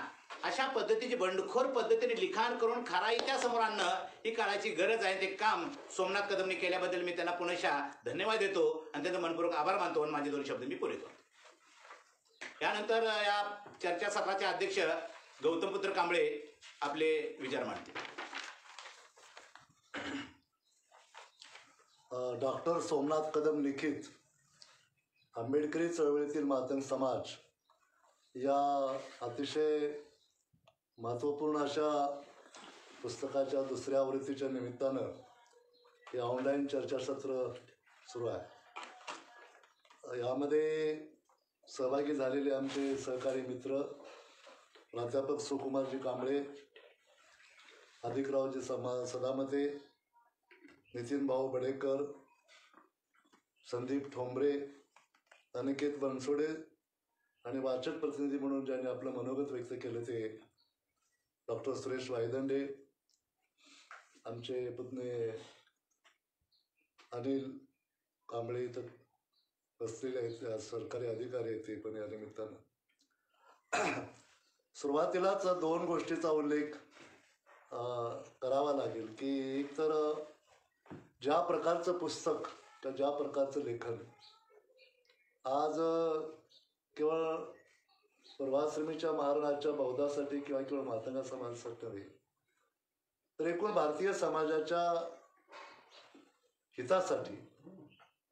अशा पद्धतीची बंडखोर पद्धतीने लिखाण करून खरा इतिहास समोर आणणं ही काळाची गरज आहे. ते काम सोमनाथ कदमने केल्याबद्दल मी त्यांना पुनश्च धन्यवाद देतो आणि त्यांचा मनपूर्वक आभार मानतो आणि माझे 2 शब्द मी पुरे करतो. यानंतर या चर्चासत्राचे अध्यक्ष गौतमपुत्र कांबळे आपले विचार मांडतील. डॉक्टर सोमनाथ कदम लिखित आंबेडकरी चळवळीतील मातंग समाज या अतिशय महत्त्वपूर्ण अशा पुस्तकाच्या 2ऱ्या आवृत्तीच्या निमित्तानं हे ऑनलाईन चर्चासत्र सुरू आहे. यामध्ये सहभागी झालेले आमचे सहकारी मित्र प्राध्यापक सुकुमारजी कांबळे, अधिकरावजी सदामते, नितीन भाऊ बडेकर, संदीप ठोंबरे, अनिकेत बनसोडे आणि वाचक प्रतिनिधी म्हणून ज्यांनी आपलं मनोगत व्यक्त केलं ते डॉक्टर सुरेश वायदंडे, आमचे पुतणे अनिल कांबळे इथं बसलेले आहेत, सरकारी अधिकारी आहेत ते पण या निमित्तानं. सुरुवातीलाच 2 गोष्टीचा उल्लेख करावा लागेल की एक तर ज्या प्रकारचं पुस्तक किंवा ज्या प्रकारचं लेखन आज केवळ पूर्वाश्रमीच्या महाराणाच्या बौद्धासाठी किंवा केवळ मातंगा समाजासाठी नव्हे तर एकूण भारतीय समाजाच्या हितासाठी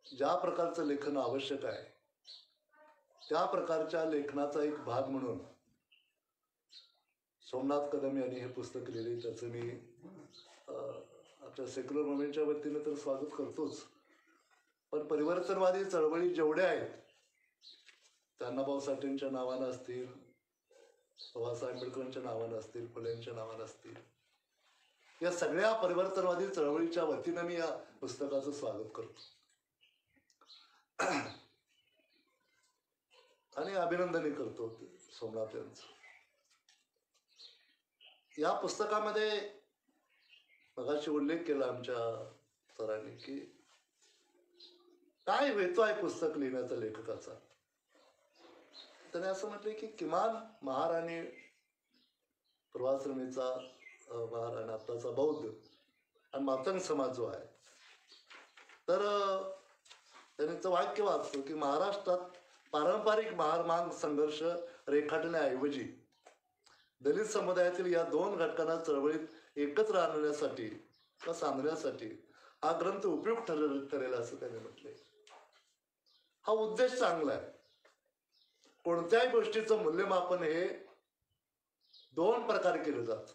ज्या प्रकारचं लेखन आवश्यक आहे त्या प्रकारच्या लेखनाचा एक भाग म्हणून सोमनाथ कदम यांनी हे पुस्तक लिहिले. त्याचं मी आपल्या सेक्युलर मुवमेंटच्या वतीनं तर स्वागत करतोच, पण परिवर्तनवादी चळवळी जेवढ्या आहेत त्या अण्णाभाऊ साठेंच्या नावानं असतील, बाबासाहेब आंबेडकरांच्या नावानं असतील, फुलेंच्या नावानं असतील, या सगळ्या परिवर्तनवादी चळवळीच्या वतीनं मी या पुस्तकाचं स्वागत करतो आणि अभिनंदनही करतो सोमनाथ यांचं. या पुस्तकामध्ये मगाशी उल्लेख केला आमच्या सरांनी की काय हेतू आहे पुस्तक लिहिण्याचा लेखकाचा. त्याने असं म्हटलं की किमान महार आणि पूर्वाश्रमीचा महार आणि आत्ताचा बौद्ध आणि मातंग समाज जो आहे तर त्याने वाक्य वाचतो की महाराष्ट्रात पारंपरिक महारमांग संघर्ष रेखाटण्याऐवजी दलित समुदायातील या 2 घटकांना चळवळीत एकत्र आणण्यासाठी किंवा सांगण्यासाठी हा ग्रंथ उपयुक्त ठरेल असं त्याने म्हटलंय. हा उद्देश चांगला आहे. कोणत्याही गोष्टीचं मूल्यमापन हे 2 प्रकारे केलं जातं.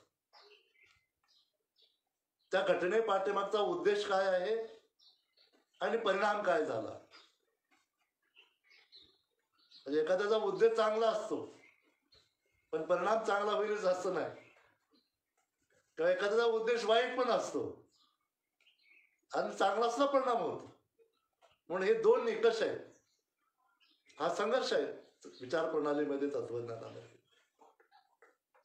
त्या घटने पाठीमागचा उद्देश काय आहे आणि परिणाम काय झाला. म्हणजे एखाद्याचा उद्देश चांगला असतो पण परिणाम चांगला होईलच असं नाही, किंवा एखाद्याचा उद्देश वाईट पण असतो आणि चांगला सुद्धा परिणाम होतो. म्हणून हे 2 निकष आहेत. हा संघर्ष आहे विचार प्रणालीमध्ये, तत्वज्ञानामध्ये.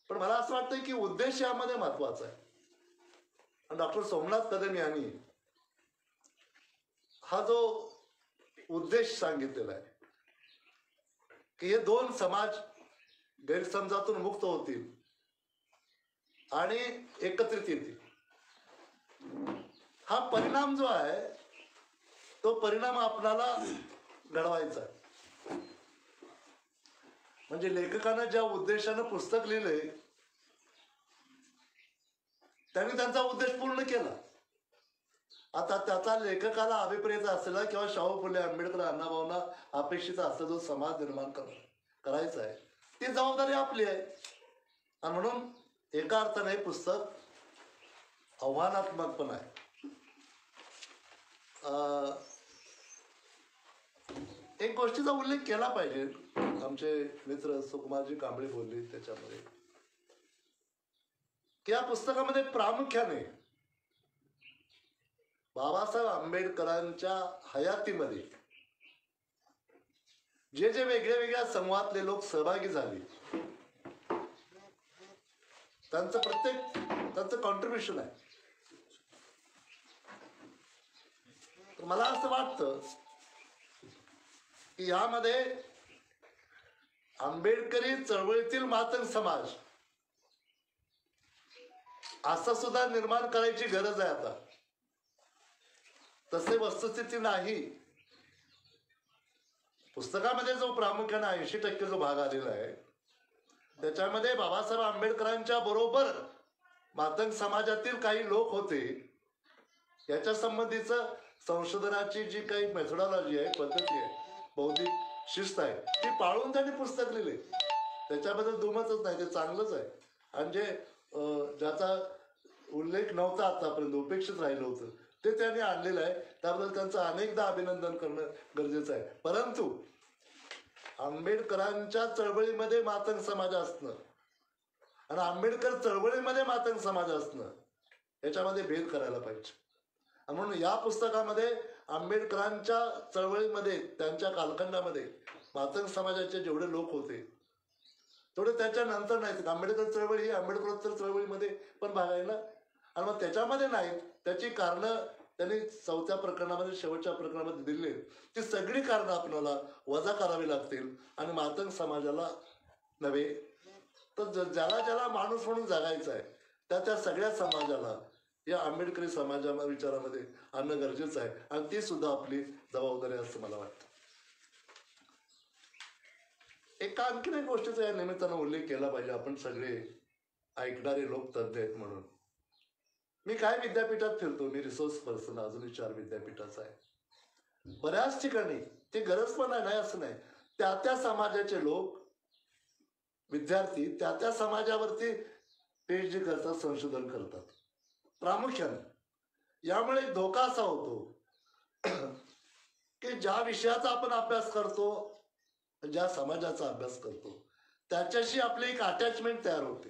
पण मला असं वाटतं की उद्देश यामध्ये महत्वाचा आहे. आणि डॉक्टर सोमनाथ कदम यांनी हा जो उद्देश सांगितलेला आहे की हे 2 समाज गैरसमजातून मुक्त होतील आणि एकत्रित येतील. हा परिणाम जो आहे तो परिणाम आपल्याला घडवायचा आहे. म्हणजे लेखकानं ज्या उद्देशानं पुस्तक लिहिलंय त्यांनी त्यांचा उद्देश पूर्ण केला. आता त्याचा लेखकाला अभिप्रेत असलेला किंवा शाहू फुले आंबेडकर अण्णाभाऊंना अपेक्षित असलेला जो समाज निर्माण करायचा आहे ती जबाबदारी आपली आहे. आणि म्हणून एका अर्थाने हे पुस्तक आव्हानात्मक पण आहे. एक गोष्टीचा उल्लेख केला पाहिजे. आमचे मित्र सुकुमारजी कांबळे बोलले त्याच्यामध्ये की या पुस्तकामध्ये प्रामुख्याने बाबासाहेब आंबेडकरांच्या हयातीमध्ये जे जे वेगळ्या वेगळ्या समूहातले लोक सहभागी झाले त्यांचं कॉन्ट्रीब्युशन आहे. तर मला असं वाटतं की यामध्ये आंबेडकरी चळवळीतील मातंग समाज असं सुद्धा निर्माण करायची गरज आहे आता. तसे वस्तुस्थिती नाही. पुस्तकामध्ये जो प्रामुख्याने 80% जो भाग आलेला आहे त्याच्यामध्ये बाबासाहेब आंबेडकरांच्या बरोबर मातंग समाजातील काही लोक होते याच्या संबंधीच संशोधनाची जी काही मेथोडॉलॉजी आहे, पद्धती आहे, बौद्धिक शिस्त आहे, ती पाळून त्यांनी पुस्तक लिहिले. त्याच्याबद्दल दुमतच नाही, ते चांगलंच आहे. आणि जे ज्याचा उल्लेख नव्हता आतापर्यंत, उपेक्षित राहिलं होतं, ते त्यांनी आणलेलं आहे. त्याबद्दल त्यांचं अनेकदा अभिनंदन करणं गरजेचं आहे. परंतु आंबेडकरांच्या चळवळीमध्ये मातंग समाज असणं आणि आंबेडकर चळवळीमध्ये मातंग समाज असणं याच्यामध्ये भेद करायला पाहिजे. आणि म्हणून या पुस्तकामध्ये आंबेडकरांच्या चळवळीमध्ये, त्यांच्या कालखंडामध्ये मातंग समाजाचे जेवढे लोक होते तेवढे त्याच्यानंतर नाहीत. आंबेडकर चळवळी ही आंबेडकरोत्तर चळवळीमध्ये पण भाग आहे ना. आणि मग त्याच्यामध्ये नाहीत, त्याची कारणं त्यांनी 4थ्या प्रकरणामध्ये, शेवटच्या प्रकरणामध्ये दिली. ती सगळी कारणं आपल्याला वजा करावी लागतील. आणि मातंग समाजाला नव्हे तर ज्याला ज्याला माणूस म्हणून जगायचं आहे त्या सगळ्या समाजाला या आंबेडकरी समाजा विचारामध्ये आणणं गरजेचं आहे. आणि ती सुद्धा आपली जबाबदारी आहे असं मला वाटतं. आणखीन एक गोष्टीचा या निमित्तानं उल्लेख केला पाहिजे. आपण सगळे ऐकणारे लोक तज्ञ आहेत म्हणून मी काय विद्यापीठात फिरतो, मी रिसोर्स पर्सन अजूनही 4 विद्यापीठाचा आहे. बऱ्याच ठिकाणी ती गरज पण आहे, नाही असं नाही, त्या समाजाचे लोक, विद्यार्थी त्या समाजावरती PhD करतात, संशोधन करतात प्रामुख्याने. यामुळे एक धोका असा होतो की ज्या विषयाचा आपण अभ्यास करतो, ज्या समाजाचा अभ्यास करतो, त्याच्याशी आपली एक अटॅचमेंट तयार होते,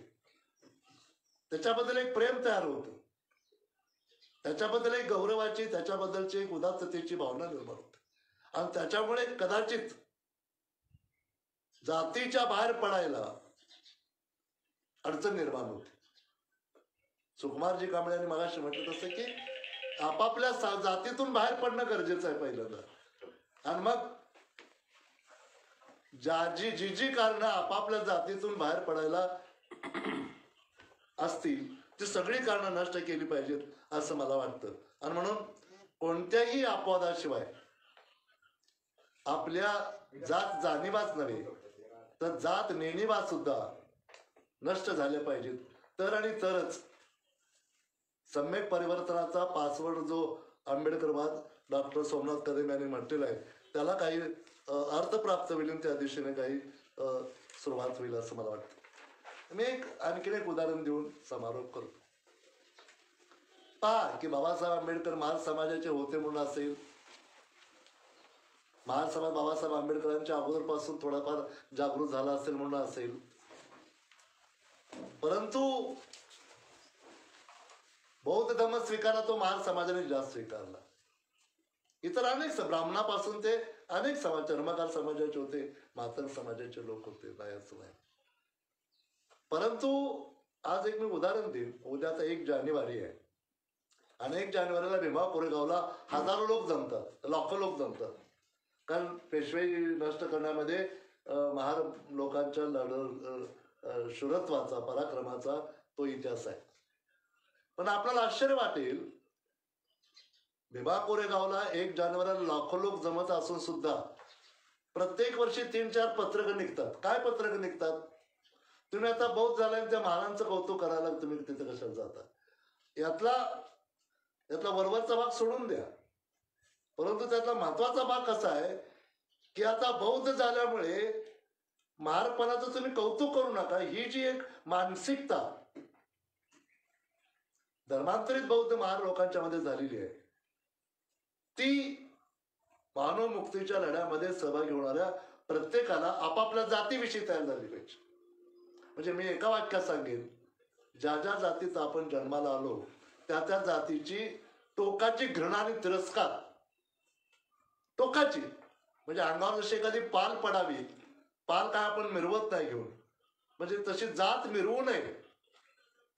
त्याच्याबद्दल एक प्रेम तयार होतं, त्याच्याबद्दल एक गौरवाची, त्याच्याबद्दलची एक उदात्ततेची भावना निर्माण होते. आणि त्याच्यामुळे कदाचित जातीच्या बाहेर पडायला अडचण निर्माण होते. सुकुमारजी कांबळे यांनी मगाशी म्हटलं तसं की आपापल्या जातीतून बाहेर पडणं गरजेचं आहे पहिल्यांदा. आणि मग जी कारणं आपापल्या जातीतून बाहेर पडायला असतील ती सगळी कारणं नष्ट केली पाहिजेत असं मला वाटतं. आणि म्हणून कोणत्याही अपवादाशिवाय आपल्या जात जाणीवाच नव्हे तर जात नेणीवा सुद्धा नष्ट झाल्या पाहिजेत. तर आणि तरच सम्यक परिवर्तनाचा पासवर्ड जो आंबेडकरवाद डॉक्टर सोमनाथ कदम यांनी म्हटलेला आहे त्याला काही अर्थ प्राप्त होईल, त्या दिशेने काही सुरुवात होईल असं मला वाटतं. मी आणखीन एक उदाहरण देऊन समारोप करतो. पहा की बाबासाहेब आंबेडकर महार समाजाचे होते म्हणून असेल, महार समाज बाबासाहेब आंबेडकरांच्या अगोदरपासून थोडाफार जागृत झाला असेल म्हणून असेल, परंतु बौद्ध धर्म स्वीकारला तो महार समाजाने जास्त स्वीकारला. इतर अनेक ब्राह्मणापासून ते अनेक समाज, चर्मकार समाजाचे होते, मातंग समाजाचे लोक होते, नाही असं नाही. परंतु आज एक मी उदाहरण देईन. उद्याचा 1 जानेवारी आहे आणि 1 जानेवारीला भीमा कोरेगावला हजारो लोक जमतात, लाखो लोक जमतात. कारण पेशवाई नष्ट करण्यामध्ये महार लोकांच्या शूरत्वाचा, पराक्रमाचा तो इतिहास आहे. पण आपल्याला आश्चर्य वाटेल, भीमा कोरेगावला 1 जानेवारीला लाखो लोक जमत असून सुद्धा प्रत्येक वर्षी 3-4 पत्रकं निघतात. काय पत्रकं निघतात? तुम्ही आता बौद्ध झाल्याने त्या महाराजांचं कौतुक करायला तुम्ही तिथे कशाला जाता? यातला वरवरचा भाग सोडून द्या. परंतु त्यातला महत्वाचा भाग कसा आहे की आता बौद्ध झाल्यामुळे महारपणाचं तुम्ही कौतुक करू नका. ही जी एक मानसिकता धर्मांतरित बौद्ध महार लोकांच्या मध्ये झालेली आहे ती मानव मुक्तीच्या लढ्यामध्ये सहभागी होणाऱ्या प्रत्येकाला आपापल्या जातीविषयी तयार झाली पाहिजे. म्हणजे मी एका वाक्यात सांगेन, ज्या ज्या जातीत आपण जन्माला आलो त्या त्या जातीची टोकाची घृणा आणि तिरस्कार, टोकाची, म्हणजे अंगावर जशी एखादी पाल पडावी, पाल काय आपण मिरवत नाही घेऊन, म्हणजे तशी जात मिरवू नये.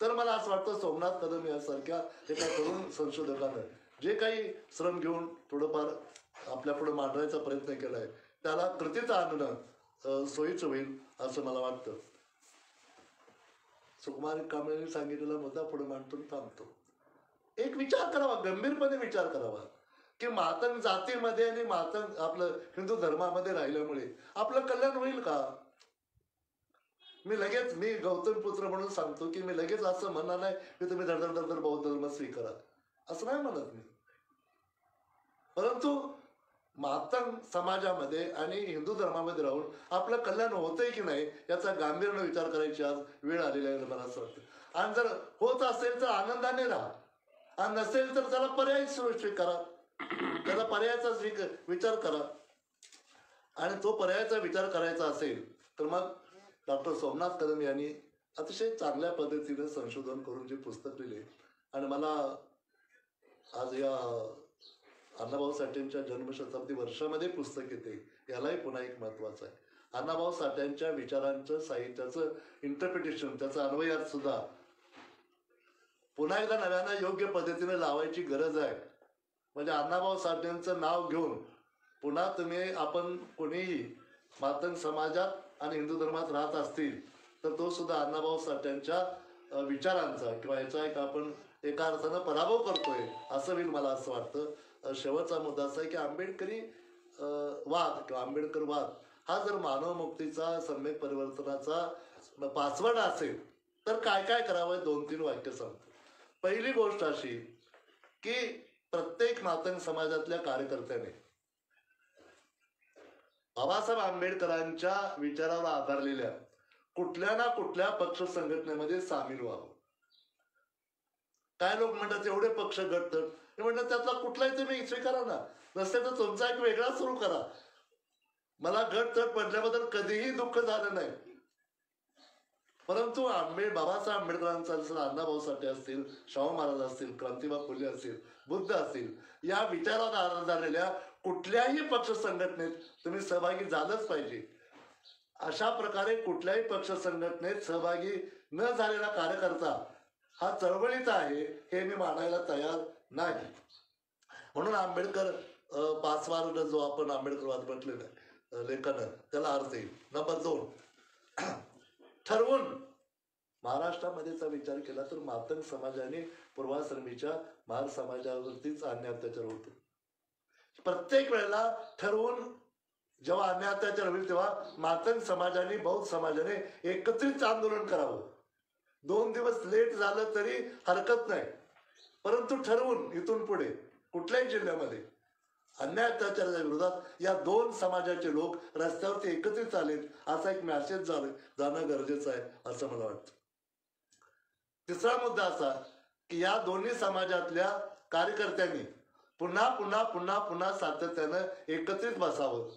तर मला असं वाटतं सोमनाथ कदम यासारख्या एका तरुण संशोधकानं जे काही श्रम घेऊन थोडंफार आपल्या पुढे मांडण्याचा प्रयत्न केलाय त्याला कृतीत आणणं सोयीचं होईल असं मला वाटतं. सुकुमार कांबळेंनी सांगितलेला मुद्दा पुढे मांडून थांबतो. एक विचार करावा, गंभीरपणे विचार करावा की मातंग जातीमध्ये आणि मातंग आपलं हिंदू धर्मामध्ये राहिल्यामुळे आपलं कल्याण होईल का? मी गौतम पुत्र म्हणून सांगतो की मी लगेच असं म्हणणार नाही की तुम्ही धडधड धडधड बौद्ध धर्म स्वीकारा, असं नाही म्हणत मी. परंतु मातंग समाजामध्ये आणि हिंदू धर्मामध्ये राहून आपलं कल्याण होतंय की नाही याचा गांभीर्याने विचार करायची आज वेळ आलेली आहे मला असं वाटतं. आणि जर होत असेल तर आनंदाने राहा, आणि नसेल तर त्याला पर्याय स्वीकारा, त्याला पर्यायाचा विचार करा. आणि तो पर्यायाचा विचार करायचा असेल तर मग डॉक्टर सोमनाथ कदम यांनी अतिशय चांगल्या पद्धतीने संशोधन करून जे पुस्तक लिहिले, आणि मला आज या अण्णाभाऊ साठेंच्या जन्मशताब्दी वर्षामध्ये पुस्तक येते यालाही पुन्हा एक महत्वाचं आहे. अण्णाभाऊ साठ्यांच्या विचारांचं, साहित्याचं इंटरप्रिटेशन, त्याचा अन्वयात सुद्धा पुन्हा एकदा नव्यानं योग्य पद्धतीने लावायची गरज आहे. म्हणजे अण्णाभाऊ साठेंचं नाव घेऊन पुन्हा आपण कोणीही मातंग समाजात आणि हिंदू धर्मात राहत असतील तर तो सुद्धा अण्णाभाऊ साठ्यांच्या विचारांचा किंवा याचा एक आपण एका अर्थानं पराभव करतोय असं होईल मला असं वाटतं. शेवटचा मुद्दा असा आहे की आंबेडकरी वाद किंवा आंबेडकर वाद हा जर मानव मुक्तीचा, सम्यक परिवर्तनाचा पासवर्ड असेल तर काय काय करावं 2-3 वाक्य सांगतो. पहिली गोष्ट अशी की प्रत्येक मातंग समाजातल्या कार्यकर्त्याने बाबासाहेब आंबेडकरांच्या विचारावर आधारलेल्या कुठल्या ना कुठल्या पक्ष संघटनेमध्ये सामील व्हावं. काय लोक म्हणतात एवढे पक्ष गटतट, म्हणतात त्यातला कुठलाही तुम्ही स्वीकारा ना, नसेल तर तुमचा एक वेगळा सुरू करा. मला गटतट पडल्याबद्दल कधीही दुःख झालं नाही. परंतु बाबासाहेब आंबेडकरांचा जसं अण्णाभाऊ साठे असतील, शाहू महाराज असतील, क्रांतिबा फुले असतील, बुद्ध असतील, या विचारावर आधारलेल्या कुठल्याही पक्ष संघटनेत तुम्ही सहभागी झालंच पाहिजे. अशा प्रकारे कुठल्याही पक्ष संघटनेत सहभागी न झालेला कार्यकर्ता हा चळवळीत आहे हे मी मानायला तयार नाही. म्हणून आंबेडकर पाचवार जो आपण आंबेडकरवाद म्हटलेलं आहे लेखन त्याला अर्थ येईल. नंबर 2, ठरवून महाराष्ट्रामध्येचा विचार केला तर मातंग समाजाने पूर्वाश्रमीच्या महार समाजावरतीच अन्याय अत्याचार होतो. प्रत्येक वेळेला ठरवून जेव्हा अन्याय अत्याचार होईल तेव्हा मातंग समाजाने, बौद्ध समाजाने एकत्रित आंदोलन करावं. 2 दिवस लेट झालं तरी हरकत नाही, परंतु ठरवून इथून पुढे कुठल्याही जिल्ह्यामध्ये अन्याय अत्याचाराच्या विरोधात या 2 समाजाचे लोक रस्त्यावरती एकत्रित आलेत असा एक मॅसेज जाणं गरजेचं आहे असं मला वाटतं. तिसरा मुद्दा असा की या दोन्ही समाजातल्या कार्यकर्त्यांनी पुन्हा पुन्हा पुन्हा पुन्हा सातत्यानं एकत्रित बसावं,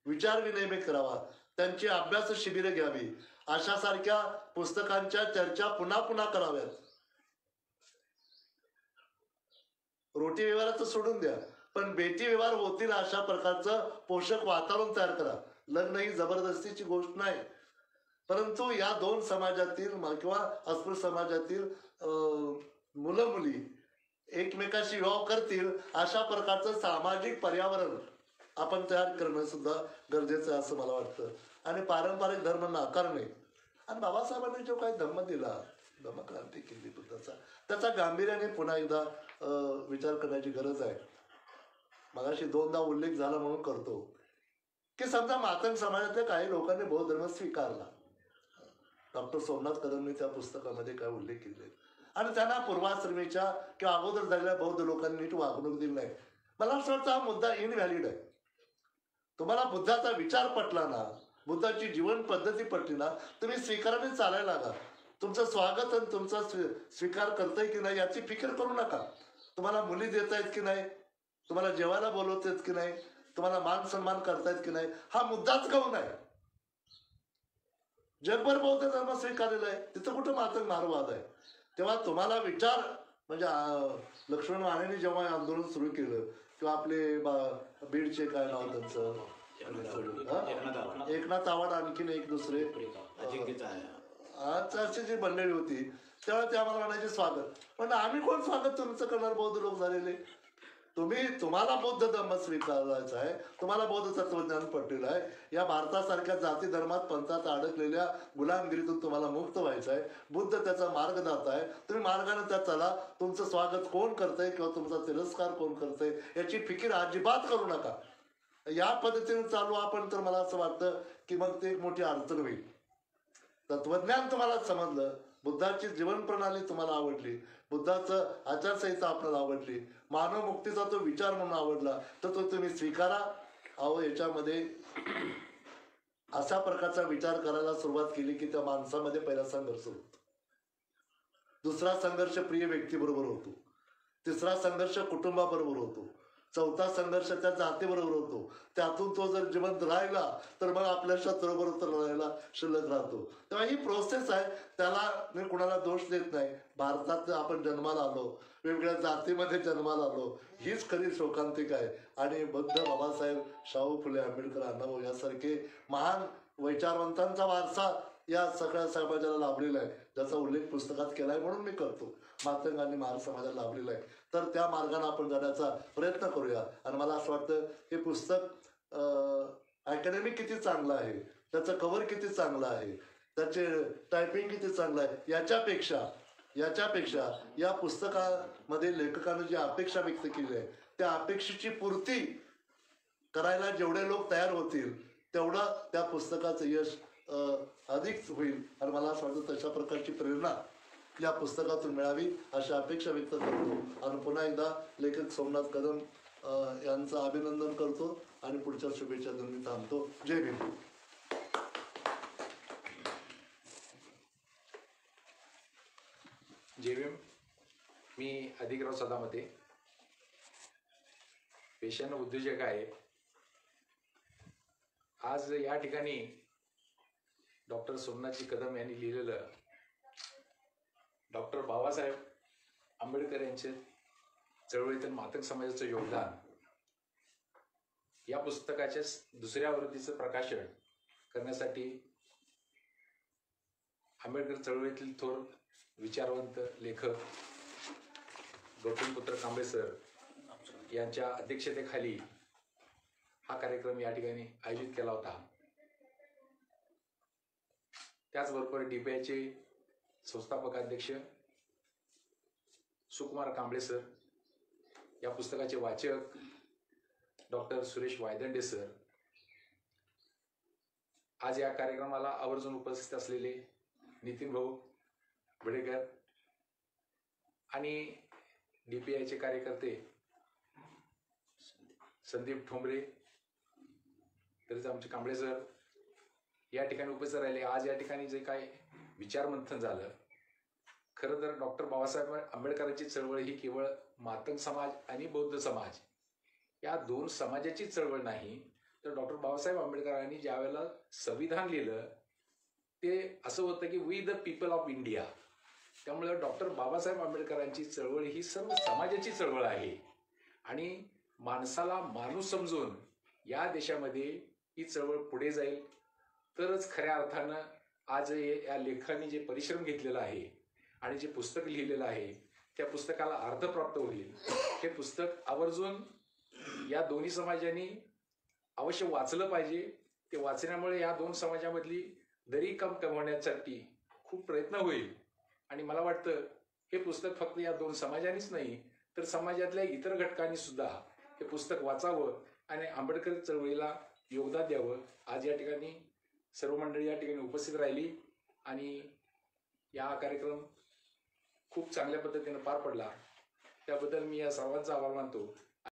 विचार विनिमय करावा, त्यांची अभ्यास शिबिरं घ्यावी, अशासारख्या पुस्तकांच्या चर्चा पुन्हा पुन्हा कराव्यात. रोटी व्यवहाराचं सोडून द्या, पण बेटी व्यवहार होतील अशा प्रकारचं पोषक वातावरण तयार करा. लग्न ही जबरदस्तीची गोष्ट नाही, परंतु या 2 समाजातील किंवा अस्पृश्य समाजातील मुलं मुली एकमेकाशी विवाह करतील अशा प्रकारचं सामाजिक पर्यावरण आपण तयार करणं सुद्धा गरजेचं आहे असं मला वाटतं. आणि पारंपरिक धर्म नाकारणे, आणि बाबासाहेबांनी जो काही धम्म दिला, धम्मक्रांती केली बुद्धाचा, त्याचा गांभीर्याने पुन्हा एकदा विचार करण्याची गरज आहे. मगाशी 2दा उल्लेख झाला म्हणून करतो की समजा मातंग समाजातल्या काही लोकांनी बौद्ध धर्म स्वीकारला, डॉक्टर सोमनाथ कदमने त्या पुस्तकामध्ये काय उल्लेख केले, आणि त्यांना पूर्वाश्रमीच्या किंवा अगोदर झालेल्या बौद्ध लोकांनी नीट वागणूक दिली नाही. मला असं वाटतं हा मुद्दा इनव्हॅलिड आहे. तुम्हाला बुद्धाचा विचार पटला ना, बुद्धाची जीवन पद्धती पटली ना, तुम्ही स्वीकाराने चालायला लागा. तुमचं स्वागत आणि तुमचा स्वीकार करताय की नाही याची फिकीर करू नका. तुम्हाला मुली देत आहेत की नाही, तुम्हाला जेवायला बोलवत आहेत की नाही, तुम्हाला मान सन्मान करतायत की नाही, हा मुद्दाच गौण आहे. जगभर बौद्ध धर्म स्वीकारलेला आहे, तिथं कुठं मातंग मारवाद आहे. तेव्हा तुम्हाला विचार म्हणजे लक्ष्मण मानेने जेव्हा हे आंदोलन सुरू केलं किंवा आपले बीडचे काय नाव त्यांचं एकनाथ आव्हाड आणखीन एक दुसरे अशी जी मंडळी होती त्यावेळेला ते आम्हाला म्हणायचे स्वागत. पण आम्ही कोण स्वागत तुमचं करणार बौद्ध लोक झालेले? तुम्हाला बौद्ध धर्म स्वीकारायचा आहे, तुम्हाला बौद्ध तत्वज्ञान पटलेलं आहे, या भारतासारख्या जाती धर्मात पंथात अडकलेल्या गुलामगिरीतून तुम्हाला मुक्त व्हायचं आहे. बुद्ध त्याचा मार्गदाता आहे, तुम्ही मार्गाने त्यात चला. तुमचं स्वागत कोण करतंय किंवा तुमचा तिरस्कार कोण करतंय याची फिकीर अजिबात करू नका. या पद्धतीने चालू आपण तर मला असं वाटतं की मग ते एक मोठी अडचण होईल. तत्वज्ञान तुम्हाला समजलं, बुद्धाची जीवन प्रणाली तुम्हाला आवडली, बुद्धाचं आचारसंहिता आपल्याला आवडली, मानव मुक्तीचा तो विचार म्हणून आवडला, तर तो तुम्ही स्वीकारा. अहो याच्यामध्ये अशा प्रकारचा विचार करायला सुरुवात केली की त्या माणसामध्ये पहिला संघर्ष होतो, दुसरा संघर्ष प्रिय व्यक्तीबरोबर होतो, तिसरा संघर्ष कुटुंबाबरोबर होतो, चौथा संघर्ष त्या जातीबरोबर होतो. त्यातून तो जर जिवंत राहिला तर मग आपल्या शत्रूबरोबर राहायला शिल्लक राहतो. तेव्हा ही प्रोसेस आहे, त्याला मी कुणाला दोष देत नाही. भारतात आपण जन्माला आलो, वेगवेगळ्या जातीमध्ये जन्माला आलो, हीच खरी शोकांतिक आहे. आणि बुद्ध, बाबासाहेब, शाहू फुले, आंबेडकर, अण्णाभाऊ यासारखे महान विचारवंतांचा वारसा या सगळ्या समाजाला लाभलेला आहे, ज्याचा उल्लेख पुस्तकात केलाय म्हणून मी करतो. मातंग आणि महार समाजाला लाभलेला आहे, तर त्या मार्गाने आपण जाण्याचा प्रयत्न करूया. आणि मला असं वाटतं हे पुस्तक अकॅडमिक किती चांगलं आहे, त्याचं कव्हर किती चांगलं आहे, त्याचे टायपिंग किती चांगलं आहे, याच्यापेक्षा या पुस्तकामध्ये लेखकानं जी अपेक्षा व्यक्त केली आहे त्या अपेक्षेची पूर्ती करायला जेवढे लोक तयार होतील तेवढं त्या पुस्तकाचं यश अधिक होईल. आणि मला असं वाटतं तशा प्रकारची प्रेरणा या पुस्तकातून मिळावी अशी अपेक्षा व्यक्त करतो. आणि पुन्हा एकदा लेखक सोमनाथ कदम यांचं अभिनंदन करतो आणि पुढच्या शुभेच्छा देऊन मी थांबतो. जय भीम. जय भीम. मी अधिकराव सदामते, पेशानं उद्योजक आहे. आज या ठिकाणी डॉक्टर सोमनाथजी कदम यांनी लिहिलेलं डॉक्टर बाबासाहेब आंबेडकर यांचे चळवळीतील मातंग समाजाचं योगदान या पुस्तकाच्या दुसऱ्या आवृत्तीचं प्रकाशन करण्यासाठी आंबेडकर चळवळीतील थोर विचारवंत लेखक गौतमपुत्र कांबळे सर यांच्या अध्यक्षतेखाली हा कार्यक्रम या ठिकाणी आयोजित केला होता. त्याचबरोबर DPIचे संस्थापक अध्यक्ष सुकुमार कांबळे सर, या पुस्तकाचे वाचक डॉक्टर सुरेश वायदंडे सर, आज या कार्यक्रमाला आवर्जून उपस्थित असलेले नितीन भाऊ बडेकर आणि DPIचे कार्यकर्ते संदीप ठोंबरे, तरीच आमचे कांबळे सर या ठिकाणी उपस्थित राहिले. आज या ठिकाणी जे काय विचारमंथन झालं, खरं तर डॉक्टर बाबासाहेब आंबेडकरांची चळवळ ही केवळ मातंग समाज आणि बौद्ध समाज या दोन समाजाची चळवळ नाही, तर डॉक्टर बाबासाहेब आंबेडकरांनी ज्या वेळेला संविधान लिहिलं ते असं होतं की we the people of India. त्यामुळे डॉक्टर बाबासाहेब आंबेडकरांची चळवळ ही सर्व समाजाची चळवळ आहे आणि माणसाला माणूस समजून या देशामध्ये ही चळवळ पुढे जाईल तरच खऱ्या अर्थानं आज या लेखकांनी जे परिश्रम घेतलेला आहे आणि जे पुस्तक लिहिलेलं आहे त्या पुस्तकाला अर्थ प्राप्त होईल. हे पुस्तक आवर्जून या दोन्ही समाजांनी अवश्य वाचलं पाहिजे. ते वाचण्यामुळे या दोन समाजामधली दरी कम होण्यासाठी खूप प्रयत्न होईल. आणि मला वाटतं हे पुस्तक फक्त या दोन समाजांनीच नाही तर समाजातल्या इतर घटकांनी सुद्धा हे पुस्तक वाचावं आणि आंबेडकर चळवळीला योगदान द्यावं. आज या ठिकाणी सर्व मंडळी या ठिकाणी उपस्थित राहिली आणि या कार्यक्रम खूप चांगल्या पद्धतीने पार पडला. त्याबद्दल मी या सर्वांचा आभार मानतो.